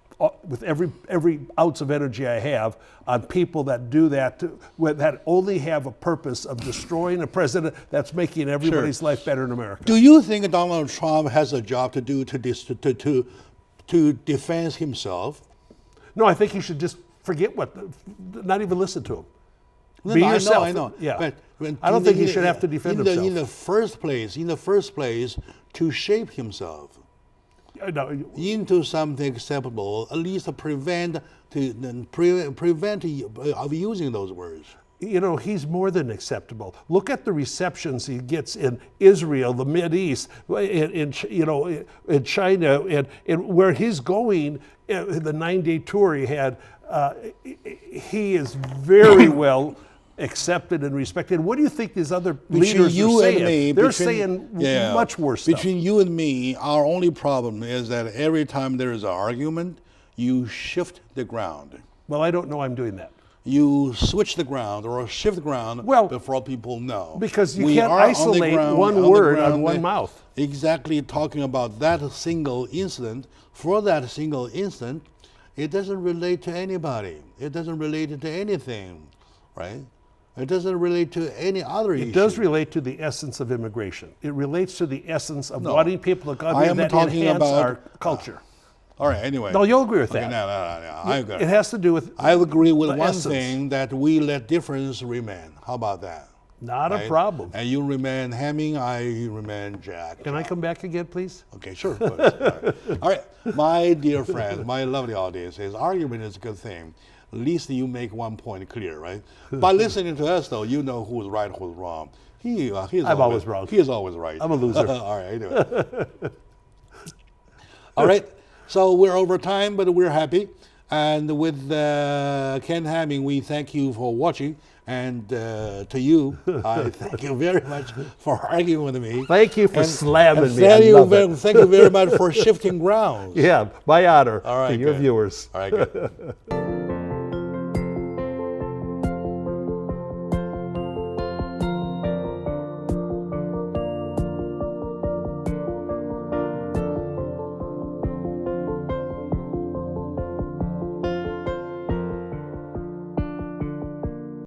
[SPEAKER 2] with every ounce of energy I have on people that do that, that only have a purpose of destroying a president that's making everybody's life better in America.
[SPEAKER 1] Do you think Donald Trump has a job to do to defend himself?
[SPEAKER 2] No, I think he should just forget not even listen to him.
[SPEAKER 1] No,
[SPEAKER 2] Be
[SPEAKER 1] no,
[SPEAKER 2] yourself.
[SPEAKER 1] I know.
[SPEAKER 2] Yeah.
[SPEAKER 1] But
[SPEAKER 2] I don't think he should have to defend himself.
[SPEAKER 1] In the first place, to shape himself
[SPEAKER 2] No,
[SPEAKER 1] into something acceptable, at least prevent of using those words.
[SPEAKER 2] you know, he's more than acceptable. Look at the receptions he gets in Israel, the Mideast, in China, and where he's going. The 9-day tour he had, he is very well accepted and respected. What do you think these other leaders are saying? They're saying much worse stuff.
[SPEAKER 1] Between you and me, our only problem is that every time there is an argument, you shift the ground.
[SPEAKER 2] Well, I don't know I'm doing that.
[SPEAKER 1] You switch the ground or shift the ground before people know.
[SPEAKER 2] Because you can't isolate one word on one mouth.
[SPEAKER 1] Exactly, talking about that single incident. For that single incident, it doesn't relate to anybody. It doesn't relate to anything, right? It doesn't relate to any other issue.
[SPEAKER 2] It does relate to the essence of immigration. It relates to the essence of wanting people to come here that enhance our culture.
[SPEAKER 1] All right, anyway.
[SPEAKER 2] No, you'll agree with that.
[SPEAKER 1] No, I agree.
[SPEAKER 2] It has to do with
[SPEAKER 1] I agree with one
[SPEAKER 2] essence.
[SPEAKER 1] thing, that we let difference remain. How about that?
[SPEAKER 2] Not a problem.
[SPEAKER 1] And you remain Hemming, I remain Jack.
[SPEAKER 2] Can I come back again, please?
[SPEAKER 1] Okay, sure. All right, my dear friends, my lovely audience, argument is a good thing. At least you make one point clear, right? By listening to us, though, you know who's right, who's wrong.
[SPEAKER 2] I'm always wrong.
[SPEAKER 1] He is always right.
[SPEAKER 2] I'm a loser.
[SPEAKER 1] All right, anyway. All right, so we're over time, but we're happy. And with Ken Hemming, we thank you for watching. And to you, I thank you very much for arguing with me.
[SPEAKER 2] Thank you for slamming me.
[SPEAKER 1] Thank you very much for shifting grounds.
[SPEAKER 2] Yeah, my honor
[SPEAKER 1] All right,
[SPEAKER 2] to your viewers.
[SPEAKER 1] All right, good.